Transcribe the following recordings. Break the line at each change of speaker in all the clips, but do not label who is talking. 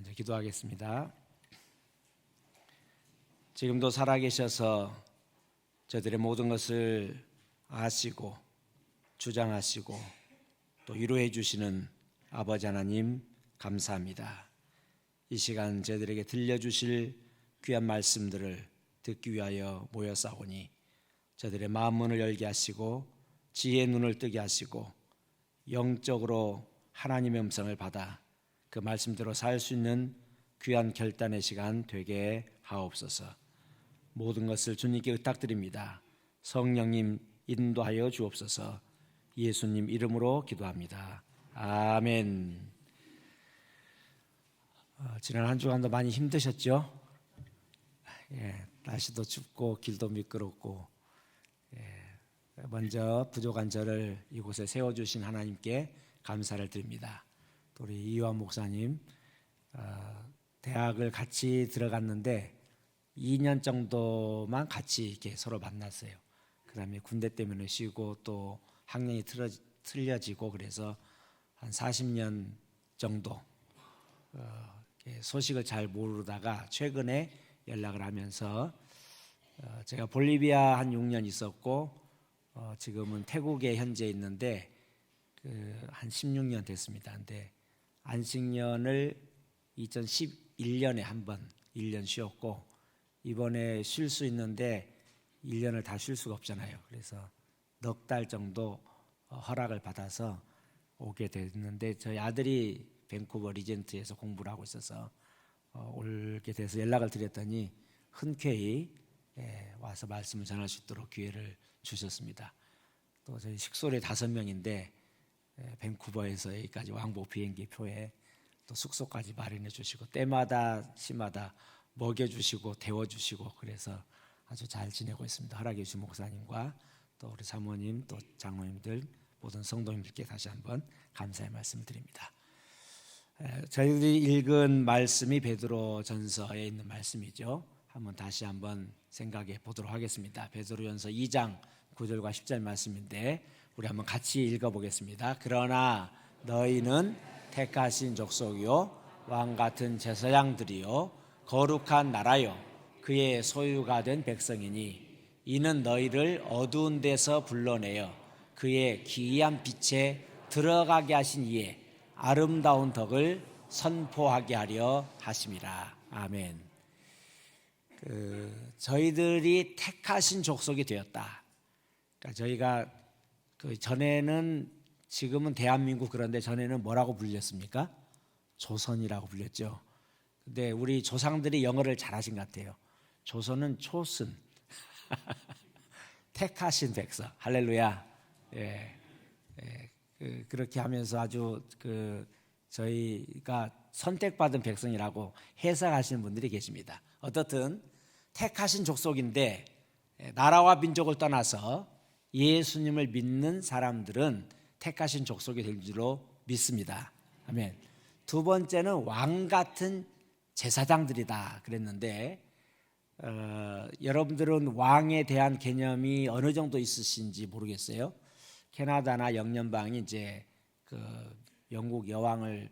먼저 기도하겠습니다. 지금도 살아계셔서 저들의 모든 것을 아시고 주장하시고 또 위로해 주시는 아버지 하나님 감사합니다. 이 시간 저들에게 들려주실 귀한 말씀들을 듣기 위하여 모여싸우니 저들의 마음 문을 열게 하시고 지혜의 눈을 뜨게 하시고 영적으로 하나님의 음성을 받아 그 말씀대로 살 수 있는 귀한 결단의 시간 되게 하옵소서. 모든 것을 주님께 의탁드립니다. 성령님 인도하여 주옵소서. 예수님 이름으로 기도합니다. 아멘. 지난 한 주간도 많이 힘드셨죠? 날씨도 춥고 길도 미끄럽고 먼저 부족한 저를 이곳에 세워주신 하나님께 감사를 드립니다. 또 우리 이완 목사님 대학을 같이 들어갔는데 2년 정도만 같이 이렇게 서로 만났어요. 그 다음에 군대 때문에 쉬고 또 학년이 틀려지고 그래서 한 40년 정도 소식을 잘 모르다가 최근에 연락을 하면서 제가 볼리비아 한 6년 있었고 지금은 태국에 현재 있는데 한 16년 됐습니다. 근데 안식년을 2011년에 한 번 1년 쉬었고 이번에 쉴 수 있는데 1년을 다 쉴 수가 없잖아요. 그래서 넉 달 정도 허락을 받아서 오게 됐는데 저희 아들이 밴쿠버 리젠트에서 공부를 하고 있어서 오게 돼서 연락을 드렸더니 흔쾌히 와서 말씀을 전할 수 있도록 기회를 주셨습니다. 또 저희 식솔에 5명인데 밴쿠버에서 여기까지 왕복 비행기 표에 또 숙소까지 마련해 주시고 때마다 시마다 먹여주시고 데워주시고 그래서 아주 잘 지내고 있습니다. 허락해 주신 목사님과 또 우리 사모님 또 장로님들 모든 성도님들께 다시 한번 감사의 말씀을 드립니다. 저희들이 읽은 말씀이 베드로 전서에 있는 말씀이죠. 다시 한번 생각해 보도록 하겠습니다. 베드로전서 2장 9절과 10절 말씀인데 우리 한번 같이 읽어보겠습니다. 그러나 너희는 택하신 족속이요 왕같은 제사장들이요 거룩한 나라요 그의 소유가 된 백성이니 이는 너희를 어두운 데서 불러내어 그의 기이한 빛에 들어가게 하신 이의 아름다운 덕을 선포하게 하려 하심이라. 아멘. 저희들이 택하신 족속이 되었다. 그러니까 저희가 전에는 지금은 대한민국 그런데 전에는 뭐라고 불렸습니까? 조선이라고 불렸죠. 근데 우리 조상들이 영어를 잘하신 것 같아요. 조선은 초슨, 택하신 백성. 할렐루야. 그렇게 하면서 아주 저희가 선택받은 백성이라고 해석하시는 분들이 계십니다. 어떻든 택하신 족속인데 나라와 민족을 떠나서 예수님을 믿는 사람들은 택하신 족속이 될 줄로 믿습니다. 아멘. 두 번째는 왕 같은 제사장들이다 그랬는데 여러분들은 왕에 대한 개념이 어느 정도 있으신지 모르겠어요. 캐나다나 영연방이 이제 영국 여왕을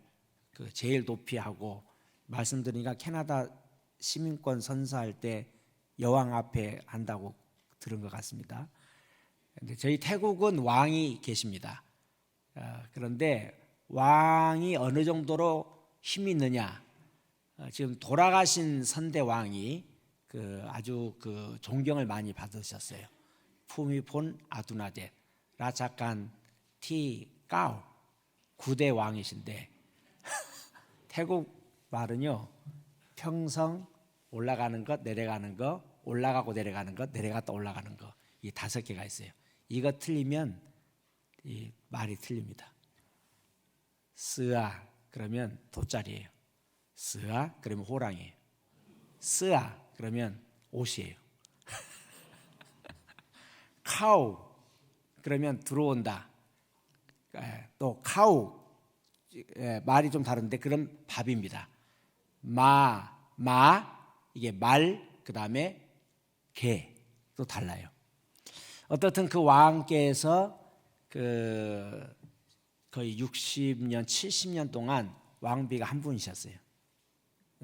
제일 높이 하고 말씀드리니까 캐나다 시민권 선서할 때 여왕 앞에 한다고 들은 것 같습니다. 근데 저희 태국은 왕이 계십니다. 그런데 왕이 어느 정도로 힘이 있느냐? 지금 돌아가신 선대 왕이 아주 존경을 많이 받으셨어요. 푸미폰 아두나데 라차칸 티 까오 9대 왕이신데 태국 말은요 평성 올라가는 것 내려가는 것 올라가고 내려가는 것 내려갔다 올라가는 것 이 5개가 있어요. 이거 틀리면 이 말이 틀립니다. 스아 그러면 돗자리예요. 스아 그러면 호랑이에요. 스아 그러면 옷이에요. 카우 그러면 들어온다. 또 카우 말이 좀 다른데 그럼 밥입니다. 마 이게 말 그다음에 개 또 달라요. 어떻든 그 왕께서 거의 60년 70년 동안 왕비가 한 분이셨어요.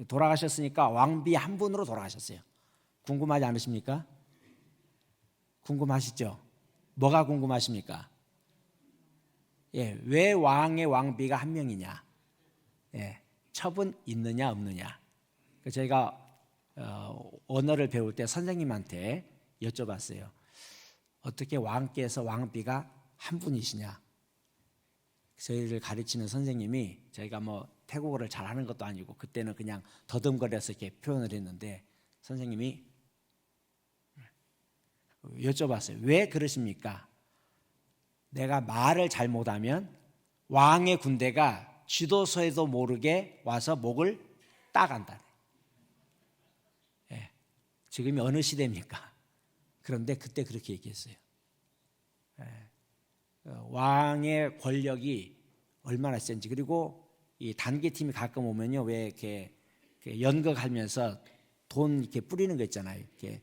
돌아가셨으니까 왕비 한 분으로 돌아가셨어요. 궁금하지 않으십니까? 궁금하시죠? 뭐가 궁금하십니까? 예, 왜 왕의 왕비가 한 명이냐? 예, 첩은 있느냐 없느냐? 저희가 언어를 배울 때 선생님한테 여쭤봤어요. 어떻게 왕께서 왕비가 한 분이시냐? 저희를 가르치는 선생님이 저희가 뭐 태국어를 잘하는 것도 아니고 그때는 그냥 더듬거려서 이렇게 표현을 했는데 선생님이 여쭤봤어요. 왜 그러십니까? 내가 말을 잘못하면 왕의 군대가 지도서에도 모르게 와서 목을 따간다. 예, 지금이 어느 시대입니까? 그런데 그때 그렇게 얘기했어요. 예, 왕의 권력이 얼마나 센지. 그리고 이 단계팀이 가끔 오면요, 왜 이렇게 연극하면서 돈 이렇게 뿌리는 거 있잖아요. 이렇게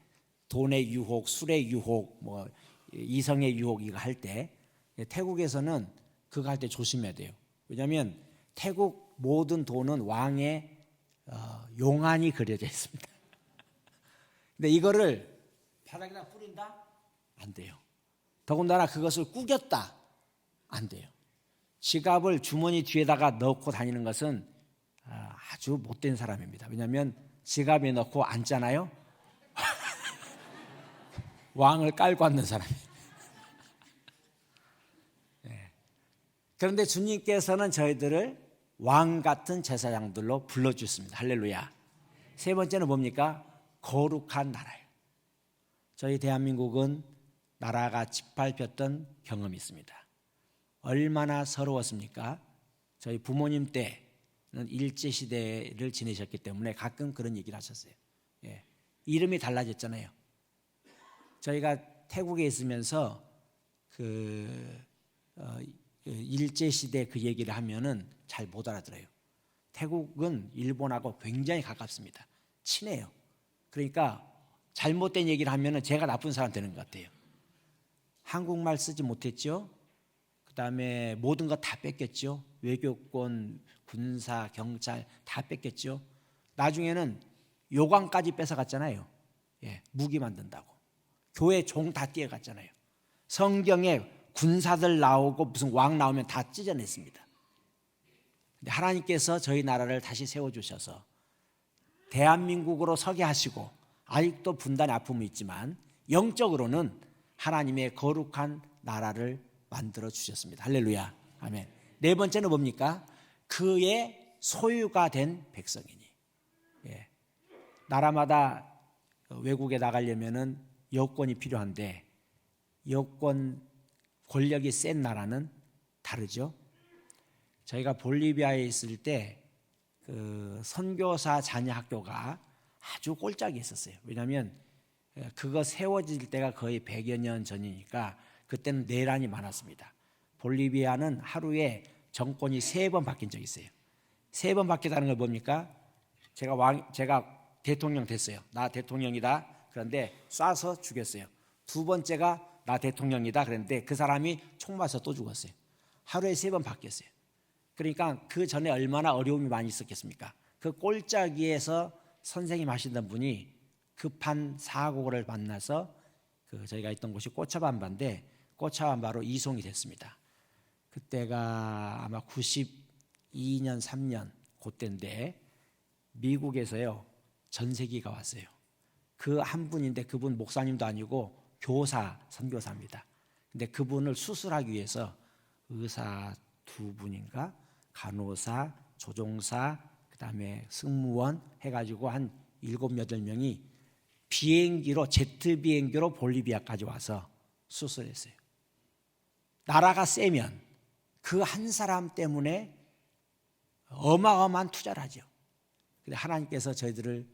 돈의 유혹, 술의 유혹, 뭐 이성의 유혹 이거 할 때 태국에서는 그거 할 때 조심해야 돼요. 왜냐하면 태국 모든 돈은 왕의 용안이 그려져 있습니다. 근데 이거를 바닥에다 뿌린다? 안 돼요. 더군다나 그것을 꾸겼다? 안 돼요. 지갑을 주머니 뒤에다가 넣고 다니는 것은 아주 못된 사람입니다. 왜냐하면 지갑에 넣고 앉잖아요. 왕을 깔고 앉는 사람이에요. 네. 그런데 주님께서는 저희들을 왕 같은 제사장들로 불러주셨습니다. 할렐루야. 세 번째는 뭡니까? 거룩한 나라예요. 저희 대한민국은 나라가 짓밟혔던 경험이 있습니다. 얼마나 서러웠습니까? 저희 부모님 때는 일제시대를 지내셨기 때문에 가끔 그런 얘기를 하셨어요. 예. 이름이 달라졌잖아요. 저희가 태국에 있으면서 일제시대 그 얘기를 하면은 잘 못 알아들어요. 태국은 일본하고 굉장히 가깝습니다. 친해요. 그러니까 잘못된 얘기를 하면은 제가 나쁜 사람 되는 것 같아요. 한국말 쓰지 못했죠. 그 다음에 모든 것 다 뺏겼죠. 외교권, 군사, 경찰 다 뺏겼죠. 나중에는 요강까지 뺏어갔잖아요. 예, 무기 만든다고. 교회 종 다 뛰어갔잖아요. 성경에 군사들 나오고 무슨 왕 나오면 다 찢어냈습니다. 근데 하나님께서 저희 나라를 다시 세워주셔서 대한민국으로 서게 하시고 아직도 분단의 아픔이 있지만 영적으로는 하나님의 거룩한 나라를 만들어 주셨습니다. 할렐루야. 아멘. 네 번째는 뭡니까? 그의 소유가 된 백성이니. 예. 나라마다 외국에 나가려면은 여권이 필요한데 여권 권력이 센 나라는 다르죠. 저희가 볼리비아에 있을 때 그 선교사 자녀 학교가 아주 꼴짝이 있었어요. 왜냐하면 그거 세워질 때가 거의 100여 년 전이니까 그때는 내란이 많았습니다. 볼리비아는 하루에 정권이 3번 바뀐 적이 있어요. 3번 바뀌었다는 걸 뭡니까? 제가 대통령 됐어요. 나 대통령이다. 그런데 쏴서 죽였어요. 두 번째가 나 대통령이다. 그랬는데 그 사람이 총 맞아서 또 죽었어요. 하루에 3번 바뀌었어요. 그러니까 그 전에 얼마나 어려움이 많이 있었겠습니까? 그 꼴짜기에서 선생님 하시던 분이 급한 사고를 만나서 저희가 있던 곳이 꼬차반바인데 꼬차반바로 이송이 됐습니다. 그때가 아마 92년 3년 그때인데 미국에서요 전세기가 왔어요. 그 한 분인데 그분 목사님도 아니고 교사 선교사입니다. 근데 그분을 수술하기 위해서 의사 2분인가 간호사, 조종사, 그다음에 승무원 해가지고 한 7, 8명이 비행기로 제트 비행기로 볼리비아까지 와서 수술했어요. 나라가 세면 그 한 사람 때문에 어마어마한 투자를 하죠. 근데 하나님께서 저희들을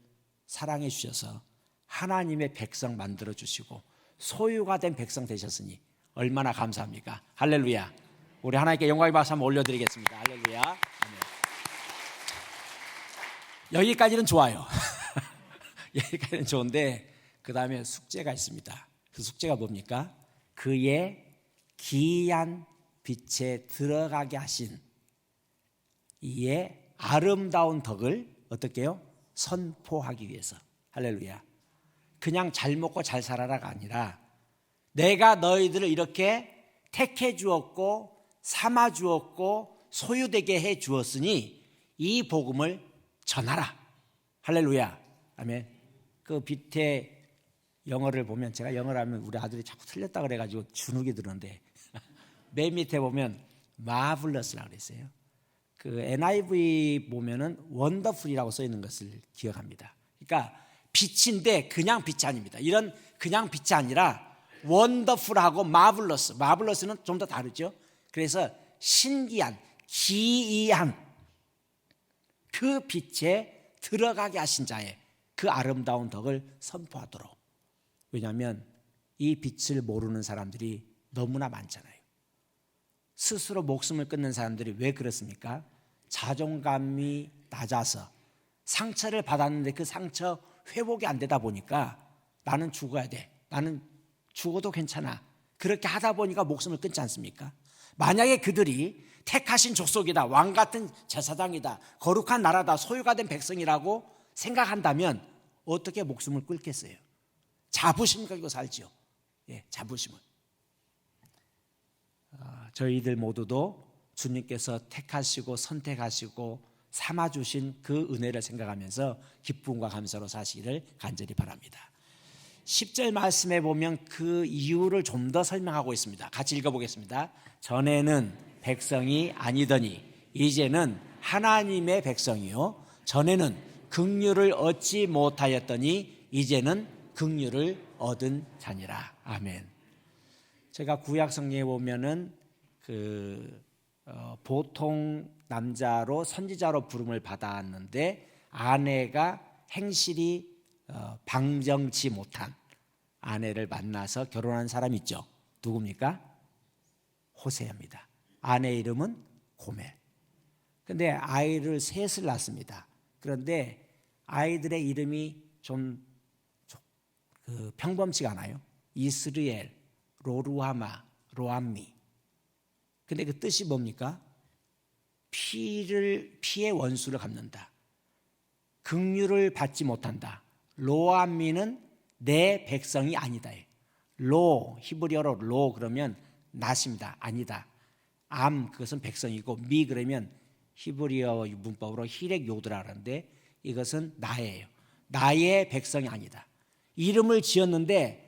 사랑해 주셔서 하나님의 백성 만들어 주시고 소유가 된 백성 되셨으니 얼마나 감사합니까? 할렐루야. 우리 하나님께 영광의 박수 한번 올려드리겠습니다. 할렐루야. 아멘. 여기까지는 좋아요. 여기까지는 좋은데 그 다음에 숙제가 있습니다. 그 숙제가 뭡니까? 그의 기이한 빛에 들어가게 하신 이의 아름다운 덕을 어떻게 해요? 선포하기 위해서. 할렐루야. 그냥 잘 먹고 잘 살아라가 아니라 내가 너희들을 이렇게 택해 주었고 삼아 주었고 소유되게 해 주었으니 이 복음을 전하라. 할렐루야. 아멘. 그 밑에 영어를 보면, 제가 영어를 하면 우리 아들이 자꾸 틀렸다 그래가지고 주눅이 드는데 맨 밑에 보면 marvelous라고 그랬어요. 그 NIV 보면은 wonderful이라고 써 있는 것을 기억합니다. 그러니까 빛인데 그냥 빛이 아닙니다. 이런 그냥 빛이 아니라 wonderful하고 marvelous. marvelous는 좀 더 다르죠. 그래서 신기한, 기이한 그 빛에 들어가게 하신 자의 그 아름다운 덕을 선포하도록. 왜냐하면 이 빛을 모르는 사람들이 너무나 많잖아요. 스스로 목숨을 끊는 사람들이 왜 그렇습니까? 자존감이 낮아서 상처를 받았는데 그 상처 회복이 안 되다 보니까 나는 죽어야 돼, 나는 죽어도 괜찮아, 그렇게 하다 보니까 목숨을 끊지 않습니까? 만약에 그들이 택하신 족속이다, 왕같은 제사장이다, 거룩한 나라다, 소유가 된 백성이라고 생각한다면 어떻게 목숨을 끊겠어요? 자부심 가지고 살죠. 예, 자부심을. 저희들 모두도 주님께서 택하시고 선택하시고 삼아주신 그 은혜를 생각하면서 기쁨과 감사로 사시기를 간절히 바랍니다. 10절 말씀에 보면 그 이유를 좀 더 설명하고 있습니다. 같이 읽어보겠습니다. 전에는 백성이 아니더니 이제는 하나님의 백성이요, 전에는 긍휼을 얻지 못하였더니 이제는 긍휼을 얻은 자니라. 아멘. 제가 구약 성경에 보면은 보통 남자로 선지자로 부름을 받았는데 아내가 행실이 방정치 못한 아내를 만나서 결혼한 사람이 있죠. 누굽니까? 호세아입니다. 아내 이름은 고멜. 그런데 아이를 셋을 낳습니다. 그런데 아이들의 이름이 좀 평범치가 않아요. 이스르엘, 로루하마, 로암미. 근데 그 뜻이 뭡니까? 피의 원수를 갚는다. 긍휼을 받지 못한다. 로암미는 내 백성이 아니다. 로, 히브리어로 로 그러면 낫입니다. 아니다. 암, 그것은 백성이고, 미 그러면 히브리어 문법으로 히렉 요드라 하는데 이것은 나예요. 나의 백성이 아니다. 이름을 지었는데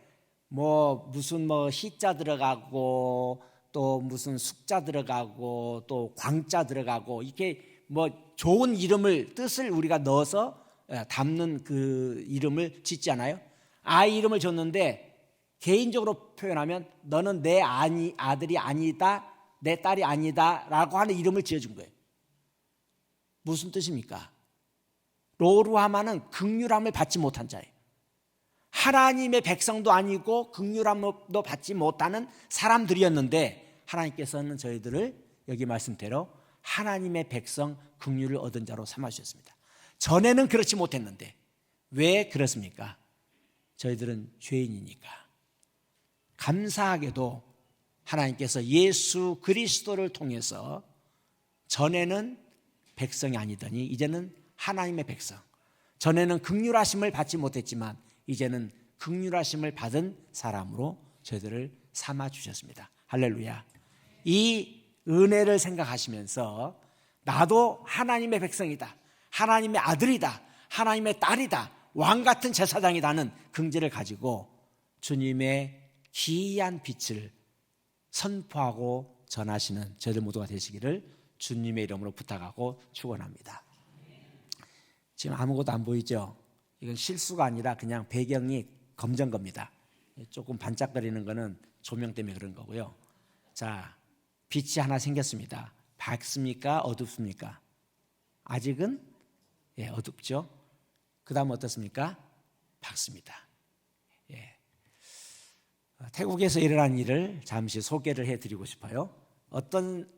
무슨 희자 들어가고 또 무슨 숙자 들어가고 또 광자 들어가고 이렇게 좋은 이름을, 뜻을 우리가 넣어서 담는 그 이름을 짓지 않아요? 아이 이름을 줬는데 개인적으로 표현하면 너는 내 아들이 아니다, 내 딸이 아니다 라고 하는 이름을 지어준 거예요. 무슨 뜻입니까? 로루하마는 긍휼함을 받지 못한 자예요. 하나님의 백성도 아니고 긍휼함도 받지 못하는 사람들이었는데 하나님께서는 저희들을 여기 말씀대로 하나님의 백성, 긍휼을 얻은 자로 삼아주셨습니다. 전에는 그렇지 못했는데 왜 그렇습니까? 저희들은 죄인이니까. 감사하게도 하나님께서 예수 그리스도를 통해서 전에는 백성이 아니더니 이제는 하나님의 백성, 전에는 긍휼하심을 받지 못했지만 이제는 긍휼하심을 받은 사람으로 저희들을 삼아주셨습니다. 할렐루야. 이 은혜를 생각하시면서 나도 하나님의 백성이다, 하나님의 아들이다, 하나님의 딸이다, 왕같은 제사장이라는 긍지를 가지고 주님의 기이한 빛을 선포하고 전하시는 저희들 모두가 되시기를 주님의 이름으로 부탁하고 축원합니다. 지금 아무것도 안 보이죠? 이건 실수가 아니라 그냥 배경이 검정 겁니다. 조금 반짝거리는 거는 조명 때문에 그런 거고요. 자, 빛이 하나 생겼습니다. 밝습니까? 어둡습니까? 아직은 어둡죠. 그 다음 어떻습니까? 밝습니다. 태국에서 일어난 일을 잠시 소개를 해드리고 싶어요. 어떤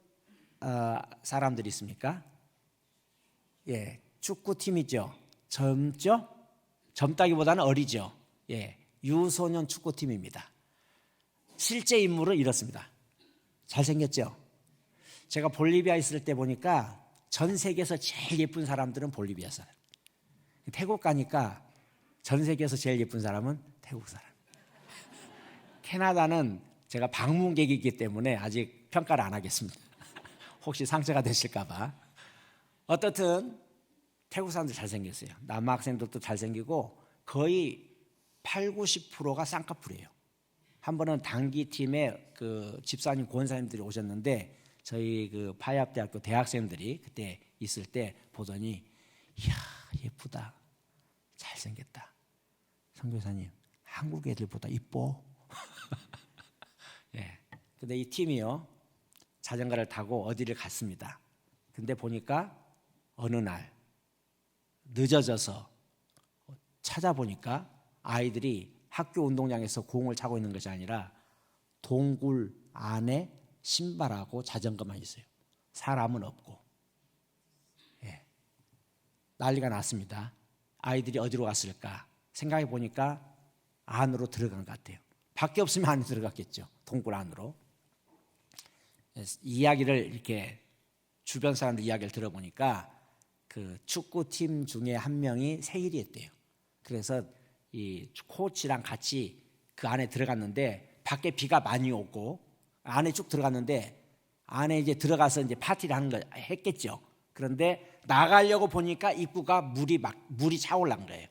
사람들이 있습니까? 축구팀이죠. 젊죠? 젊다기보다는 어리죠. 유소년 축구팀입니다. 실제 인물은 이렇습니다. 잘생겼죠? 제가 볼리비아 있을 때 보니까 전 세계에서 제일 예쁜 사람들은 볼리비아 사람. 태국 가니까 전 세계에서 제일 예쁜 사람은 태국 사람. 캐나다는 제가 방문객이기 때문에 아직 평가를 안 하겠습니다. 혹시 상처가 되실까 봐. 어떻든 태국 사람들 잘생겼어요. 남학생들도 잘생기고 거의 8, 90%가 쌍꺼풀이에요. 한 번은 단기팀에 그 집사님 권사님들이 오셨는데 저희 그 파이압대학교 대학생들이 그때 있을 때 보더니 이야 예쁘다 잘생겼다 선교사님 한국 애들보다 이뻐. 예. 근데 이 팀이요 자전거를 타고 어디를 갔습니다. 근데 보니까 어느 날 늦어져서 찾아보니까 아이들이 학교 운동장에서 공을 차고 있는 것이 아니라 동굴 안에 신발하고 자전거만 있어요. 사람은 없고. 예. 난리가 났습니다. 아이들이 어디로 갔을까 생각해 보니까 안으로 들어간 것 같아요. 밖에 없으면 안에 들어갔겠죠. 동굴 안으로. 이야기를 이렇게 주변 사람들 이야기를 들어보니까 그 축구팀 중에 한 명이 생일이었대요. 그래서 이 코치랑 같이 그 안에 들어갔는데 밖에 비가 많이 오고 안에 쭉 들어갔는데 안에 이제 들어가서 이제 파티를 하는 거 했겠죠. 그런데 나가려고 보니까 입구가 물이 차올란 거예요.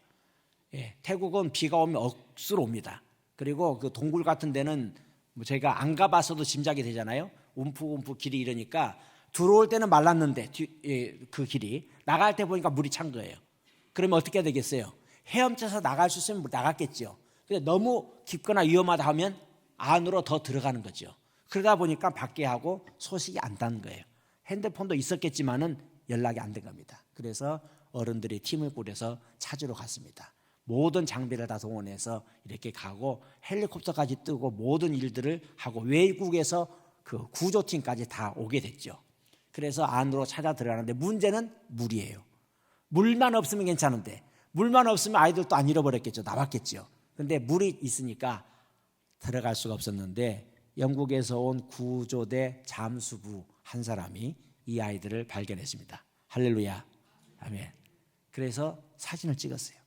예, 태국은 비가 오면 억수로 옵니다. 그리고 그 동굴 같은 데는 뭐 제가 안 가봐서도 짐작이 되잖아요. 움푹움푹 길이 이러니까 들어올 때는 말랐는데 그 길이 나갈 때 보니까 물이 찬 거예요. 그러면 어떻게 되겠어요? 헤엄쳐서 나갈 수 있으면 나갔겠죠. 근데 너무 깊거나 위험하다 하면 안으로 더 들어가는 거죠. 그러다 보니까 밖에 하고 소식이 안 닿는 거예요. 핸드폰도 있었겠지만은 연락이 안 된 겁니다. 그래서 어른들이 팀을 꾸려서 찾으러 갔습니다. 모든 장비를 다 동원해서 이렇게 가고 헬리콥터까지 뜨고 모든 일들을 하고 외국에서 그 구조팀까지 다 오게 됐죠. 그래서 안으로 찾아 들어가는데 문제는 물이에요. 물만 없으면 괜찮은데 물만 없으면 아이들도 안 잃어버렸겠죠. 나왔겠죠. 그런데 물이 있으니까 들어갈 수가 없었는데 영국에서 온 구조대 잠수부 한 사람이 이 아이들을 발견했습니다. 할렐루야. 아멘. 그래서 사진을 찍었어요.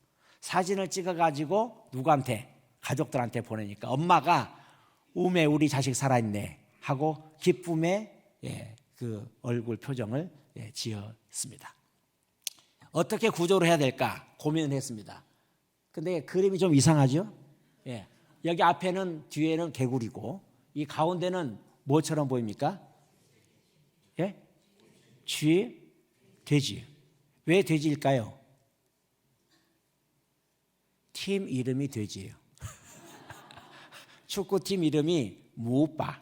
사진을 찍어가지고 누구한테? 가족들한테 보내니까 엄마가 우메 우리 자식 살아있네 하고 기쁨의 그 얼굴 표정을 지었습니다. 어떻게 구조를 해야 될까 고민을 했습니다. 근데 그림이 좀 이상하죠? 여기 앞에는 뒤에는 개구리고 이 가운데는 뭐처럼 보입니까? 쥐? 돼지. 왜 돼지일까요? 팀 이름이 돼지예요. 축구팀 이름이 무빠.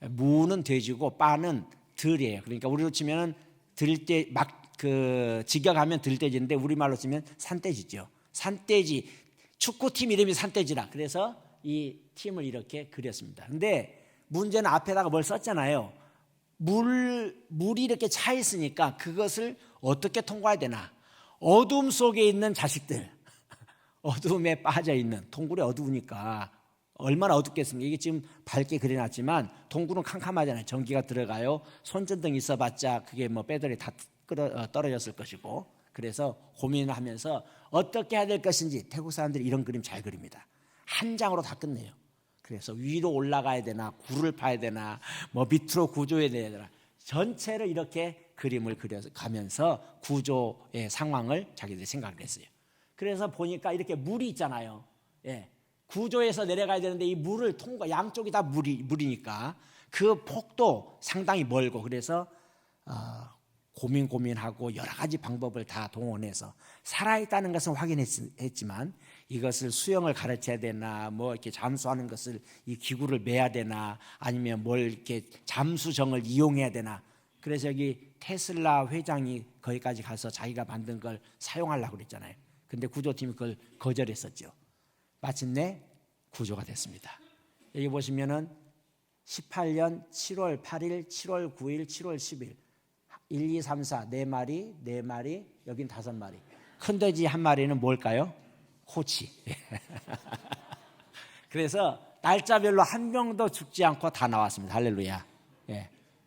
무는 돼지고 빠는 들이에요. 그러니까 우리로 치면은 들대 막 그 직역하면 들돼지인데 우리말로 치면 산돼지죠. 산돼지. 축구팀 이름이 산돼지라. 그래서 이 팀을 이렇게 그렸습니다. 근데 문제는 앞에다가 뭘 썼잖아요. 물이 이렇게 차 있으니까 그것을 어떻게 통과해야 되나? 어둠 속에 있는 자식들. 어둠에 빠져 있는 동굴이 어두우니까 얼마나 어둡겠습니까? 이게 지금 밝게 그려놨지만 동굴은 캄캄하잖아요. 전기가 들어가요. 손전등 있어봤자 그게 뭐 배터리 다 떨어졌을 것이고 그래서 고민을 하면서 어떻게 해야 될 것인지 태국 사람들이 이런 그림 잘 그립니다. 한 장으로 다 끝내요. 그래서 위로 올라가야 되나 굴을 파야 되나 뭐 밑으로 구조해야 되나 전체를 이렇게 그림을 그려서 가면서 구조의 상황을 자기들이 생각을 했어요. 그래서 보니까 이렇게 물이 있잖아요. 구조에서 내려가야 되는데 이 물을 양쪽이 다 물이니까 그 폭도 상당히 멀고 그래서 고민하고 여러 가지 방법을 다 동원해서 살아있다는 것은 확인했지만 이것을 수영을 가르쳐야 되나 뭐 이렇게 잠수하는 것을 이 기구를 매야 되나 아니면 뭘 이렇게 잠수정을 이용해야 되나 그래서 여기 테슬라 회장이 거기까지 가서 자기가 만든 걸 사용하려고 그랬잖아요. 근데 구조팀이 그걸 거절했었죠. 마침내 구조가 됐습니다. 여기 보시면은 18년 7월 8일, 7월 9일, 7월 10일 1, 2, 3, 4 4마리 여긴 5마리 큰 돼지 한 마리는 뭘까요? 코치. 그래서 날짜별로 한 명도 죽지 않고 다 나왔습니다. 할렐루야.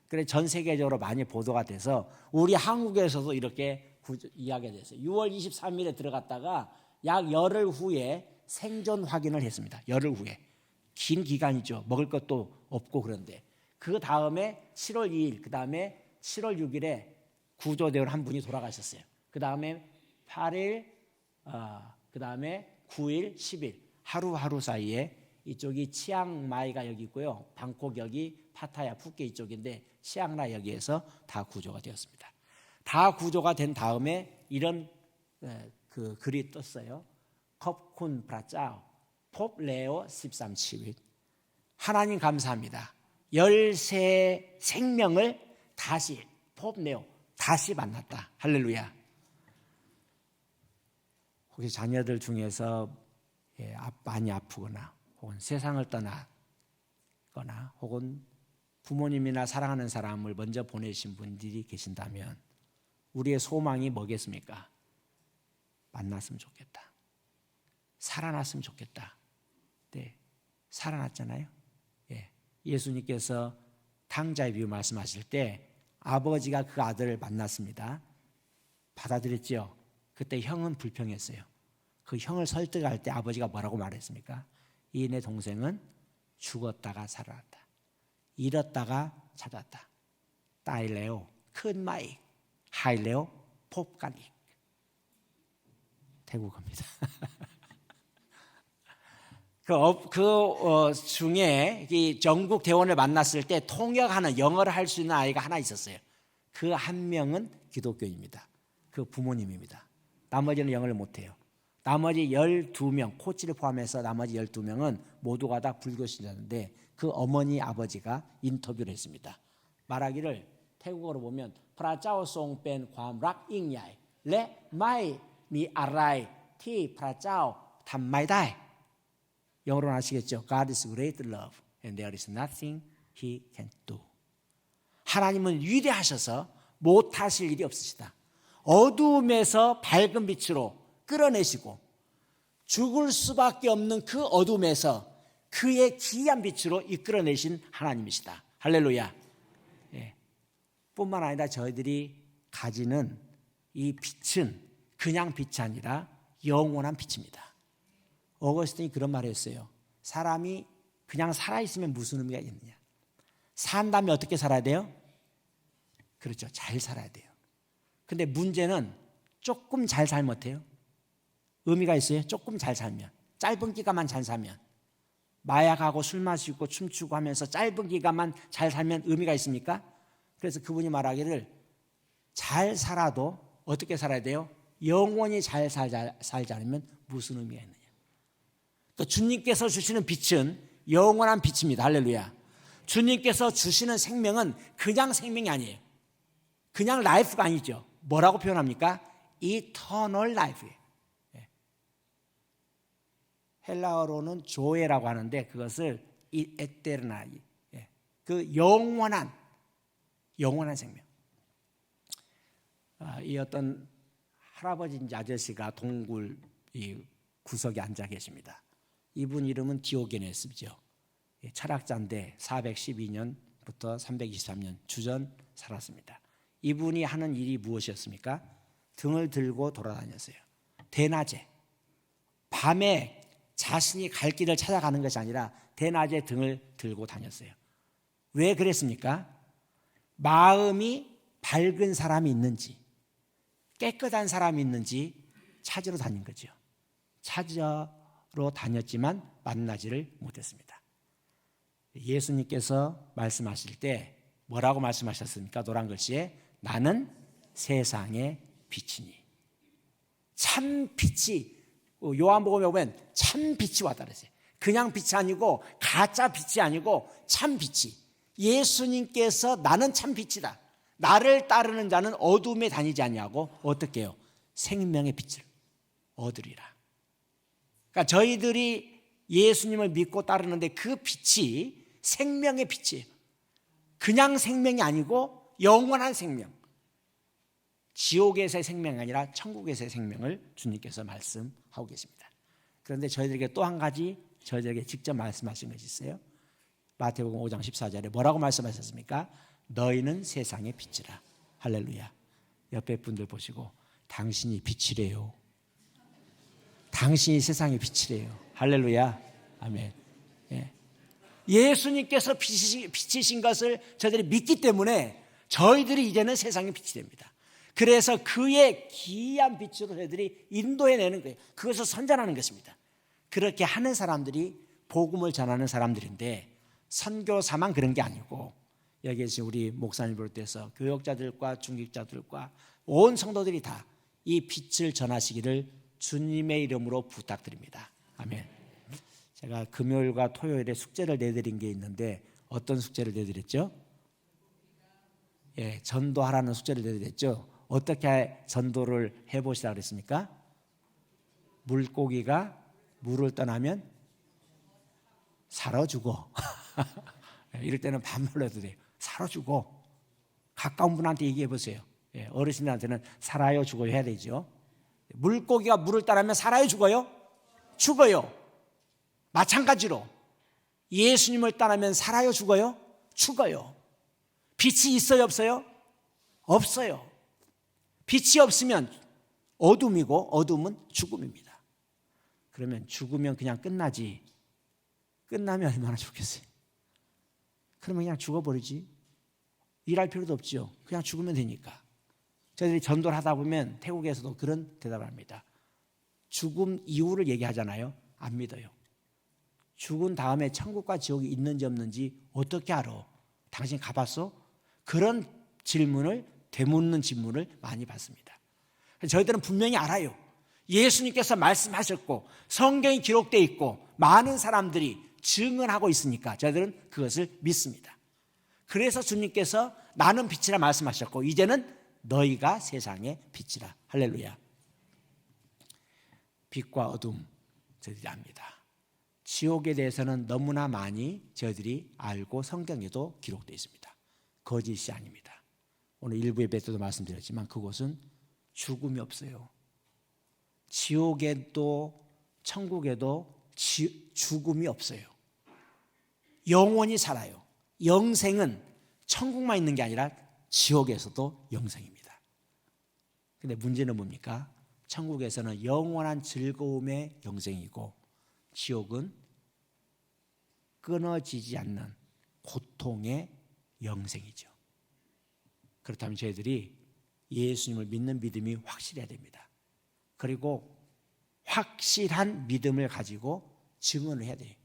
그래 전 세계적으로 많이 보도가 돼서 우리 한국에서도 이렇게 이야기가 됐어요. 6월 23일에 들어갔다가 약 열흘 후에 생존 확인을 했습니다. 열흘 후에. 긴 기간이죠. 먹을 것도 없고 그런데. 그 다음에 7월 2일, 그 다음에 7월 6일에 구조대원 한 분이 돌아가셨어요. 그 다음에 8일, 그 다음에 9일, 10일 하루하루 사이에 이쪽이 치앙마이가 여기 있고요. 방콕 여기, 파타야, 푸켓 이쪽인데 치앙라이 여기에서 다 구조가 되었습니다. 다 구조가 된 다음에 이런 그 글이 떴어요. 컵쿤 브라짜오 콥 레오 13치윗. 하나님 감사합니다. 13 생명을 다시 콥 레오 다시 만났다. 할렐루야. 혹시 자녀들 중에서 많이 아프거나 혹은 세상을 떠나거나 혹은 부모님이나 사랑하는 사람을 먼저 보내신 분들이 계신다면 우리의 소망이 뭐겠습니까? 만났으면 좋겠다. 살아났으면 좋겠다. 네, 살아났잖아요. 예수님께서 탕자의 비유 말씀하실 때 아버지가 그 아들을 만났습니다. 받아들였죠. 그때 형은 불평했어요. 그 형을 설득할 때 아버지가 뭐라고 말했습니까? 이 내 동생은 죽었다가 살아났다. 잃었다가 찾았다. 따일레오 큰 마이 하일레오 pop가닉. 태국어입니다. 중에 이 전국 대원을 만났을 때 통역하는 영어를 할 수 있는 아이가 하나 있었어요. 그 한 명은 기독교인입니다. 그 부모님입니다. 나머지는 영어를 못해요. 나머지 12명, 코치를 포함해서 나머지 12명은 모두가 다 불교 신자인데 그 어머니 아버지가 인터뷰를 했습니다. 말하기를 태국어로 보면 프라짜오송 뺀ความรัก ยิ่งใหญ่ และไม่มีอะไรที่พระเจ้าทำไม่ได้. 영어로는 아시겠죠? God is great love and there is nothing he can do. 하나님은 위대하셔서 못하실 일이 없으시다. 어두움에서 밝은 빛으로 끌어내시고 죽을 수밖에 없는 그 어둠에서 그의 기이한 빛으로 이끌어내신 하나님이시다. 할렐루야. 뿐만 아니라 저희들이 가지는 이 빛은 그냥 빛이 아니라 영원한 빛입니다. 어거스틴이 그런 말을 했어요. 사람이 그냥 살아있으면 무슨 의미가 있느냐. 산다면 어떻게 살아야 돼요? 그렇죠. 잘 살아야 돼요. 근데 문제는 조금 잘 살면 어때요? 의미가 있어요. 조금 잘 살면. 짧은 기간만 잘 살면. 마약하고 술 마시고 춤추고 하면서 짧은 기간만 잘 살면 의미가 있습니까? 그래서 그분이 말하기를 잘 살아도 어떻게 살아야 돼요? 영원히 잘 살지 않으면 무슨 의미가 있느냐. 그러니까 주님께서 주시는 빛은 영원한 빛입니다. 할렐루야. 주님께서 주시는 생명은 그냥 생명이 아니에요. 그냥 라이프가 아니죠. 뭐라고 표현합니까? Eternal life예요. 헬라어로는 조에라고 하는데 그것을 에테르나이, 그 영원한 생명. 이 어떤 할아버지인지 아저씨가 동굴 이 구석에 앉아 계십니다. 이분 이름은 디오게네스죠. 철학자인데 412년부터 323년 주전 살았습니다. 이분이 하는 일이 무엇이었습니까? 등을 들고 돌아다녔어요. 대낮에 밤에 자신이 갈 길을 찾아가는 것이 아니라 대낮에 등을 들고 다녔어요. 왜 그랬습니까? 마음이 밝은 사람이 있는지 깨끗한 사람이 있는지 찾으러 다닌 거죠. 찾으러 다녔지만 만나지를 못했습니다. 예수님께서 말씀하실 때 뭐라고 말씀하셨습니까? 노란 글씨에 나는 세상의 빛이니. 참 빛이 요한복음에 보면 참 빛이 왔다 그랬어요. 그냥 빛이 아니고 가짜 빛이 아니고 참 빛이. 예수님께서 나는 참 빛이다. 나를 따르는 자는 어둠에 다니지 아니하고 어떻게 해요? 생명의 빛을 얻으리라. 그러니까 저희들이 예수님을 믿고 따르는데 그 빛이 생명의 빛이에요. 그냥 생명이 아니고 영원한 생명. 지옥에서의 생명이 아니라 천국에서의 생명을 주님께서 말씀하고 계십니다. 그런데 저희들에게 또 한 가지 저희들에게 직접 말씀하신 것이 있어요. 마태복음 5장 14절에 뭐라고 말씀하셨습니까? 너희는 세상의 빛이라. 할렐루야. 옆에 분들 보시고 당신이 빛이래요. 당신이 세상의 빛이래요. 할렐루야. 아멘. 예. 예수님께서 빛이신 것을 저희들이 믿기 때문에 저희들이 이제는 세상의 빛이 됩니다. 그래서 그의 기이한 빛으로 저희들이 인도해내는 거예요. 그것을 선전하는 것입니다. 그렇게 하는 사람들이 복음을 전하는 사람들인데, 선교사만 그런 게 아니고 여기에서 우리 목사님 비롯해서 교역자들과 중직자들과 온 성도들이 다 이 빛을 전하시기를 주님의 이름으로 부탁드립니다. 아멘. 제가 금요일과 토요일에 숙제를 내드린 게 있는데, 어떤 숙제를 내드렸죠? 예, 전도하라는 숙제를 내드렸죠. 어떻게 전도를 해보시라 그랬습니까? 물고기가 물을 떠나면 살아 죽어. 이럴 때는 반말로 해도 돼요. 살아 죽어. 가까운 분한테 얘기해 보세요. 예, 어르신들한테는 살아요 죽어요 해야 되죠. 물고기가 물을 따르면 살아요 죽어요? 죽어요. 마찬가지로 예수님을 따르면 살아요 죽어요? 죽어요. 빛이 있어요 없어요? 없어요. 빛이 없으면 어둠이고 어둠은 죽음입니다. 그러면 죽으면 그냥 끝나지, 끝나면 얼마나 좋겠어요. 그러면 그냥 죽어버리지. 일할 필요도 없죠. 그냥 죽으면 되니까. 저희들이 전도를 하다 보면 태국에서도 그런 대답을 합니다. 죽음 이후를 얘기하잖아요. 안 믿어요. 죽은 다음에 천국과 지옥이 있는지 없는지 어떻게 알아? 당신 가봤어? 그런 질문을, 되묻는 질문을 많이 받습니다. 저희들은 분명히 알아요. 예수님께서 말씀하셨고 성경이 기록되어 있고 많은 사람들이 증언하고 있으니까 저희들은 그것을 믿습니다. 그래서 주님께서 나는 빛이라 말씀하셨고 이제는 너희가 세상의 빛이라. 할렐루야. 빛과 어둠 저희들이 압니다. 지옥에 대해서는 너무나 많이 저희들이 알고 성경에도 기록되어 있습니다. 거짓이 아닙니다. 오늘 일부 예배 때도 말씀드렸지만 그곳은 죽음이 없어요. 지옥에도 천국에도 죽음이 없어요. 영원히 살아요. 영생은 천국만 있는 게 아니라 지옥에서도 영생입니다. 근데 문제는 뭡니까? 천국에서는 영원한 즐거움의 영생이고 지옥은 끊어지지 않는 고통의 영생이죠. 그렇다면 저희들이 예수님을 믿는 믿음이 확실해야 됩니다. 그리고 확실한 믿음을 가지고 증언을 해야 돼요.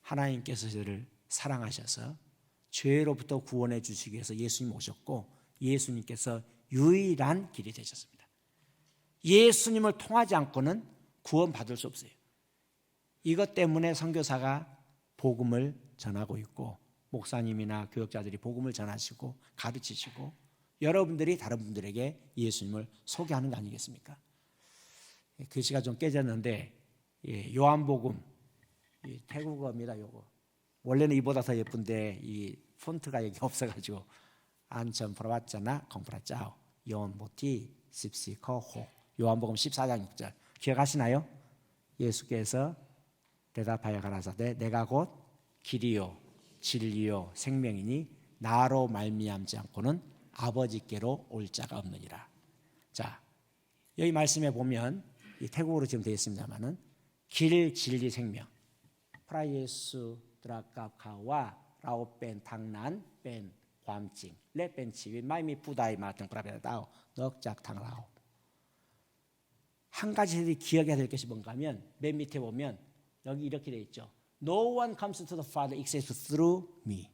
하나님께서 저를 사랑하셔서 죄로부터 구원해 주시기 위해서 예수님 오셨고 예수님께서 유일한 길이 되셨습니다. 예수님을 통하지 않고는 구원받을 수 없어요. 이것 때문에 선교사가 복음을 전하고 있고 목사님이나 교역자들이 복음을 전하시고 가르치시고 여러분들이 다른 분들에게 예수님을 소개하는 거 아니겠습니까? 글씨가 좀 깨졌는데 요한복음 태국어입니다. 요거 원래는 이보다 더 예쁜데 이 폰트가 여기 없어가지고 안천 프라왔잖아 공프라짜오 요한모티 십시커호 요한복음 14장 6절 기억하시나요? 예수께서 대답하여 가라사대 내가 곧 길이요 진리요 생명이니 나로 말미암지 않고는 아버지께로 올 자가 없느니라. 자, 여기 말씀에 보면 이 태국어로 지금 되어 있습니다만은 길 진리 생명 프라이에스 드라카카와 라오벤 당난 벤ความจริง และเป็นชีวิตไม่มีผู้ใดมาถึงพระบิดานอกจากทางเรา. 한 가지 기억해야 될 것이 뭔가 하면 맨 밑에 보면 여기 이렇게 되어 있죠. No one comes to the Father except through me.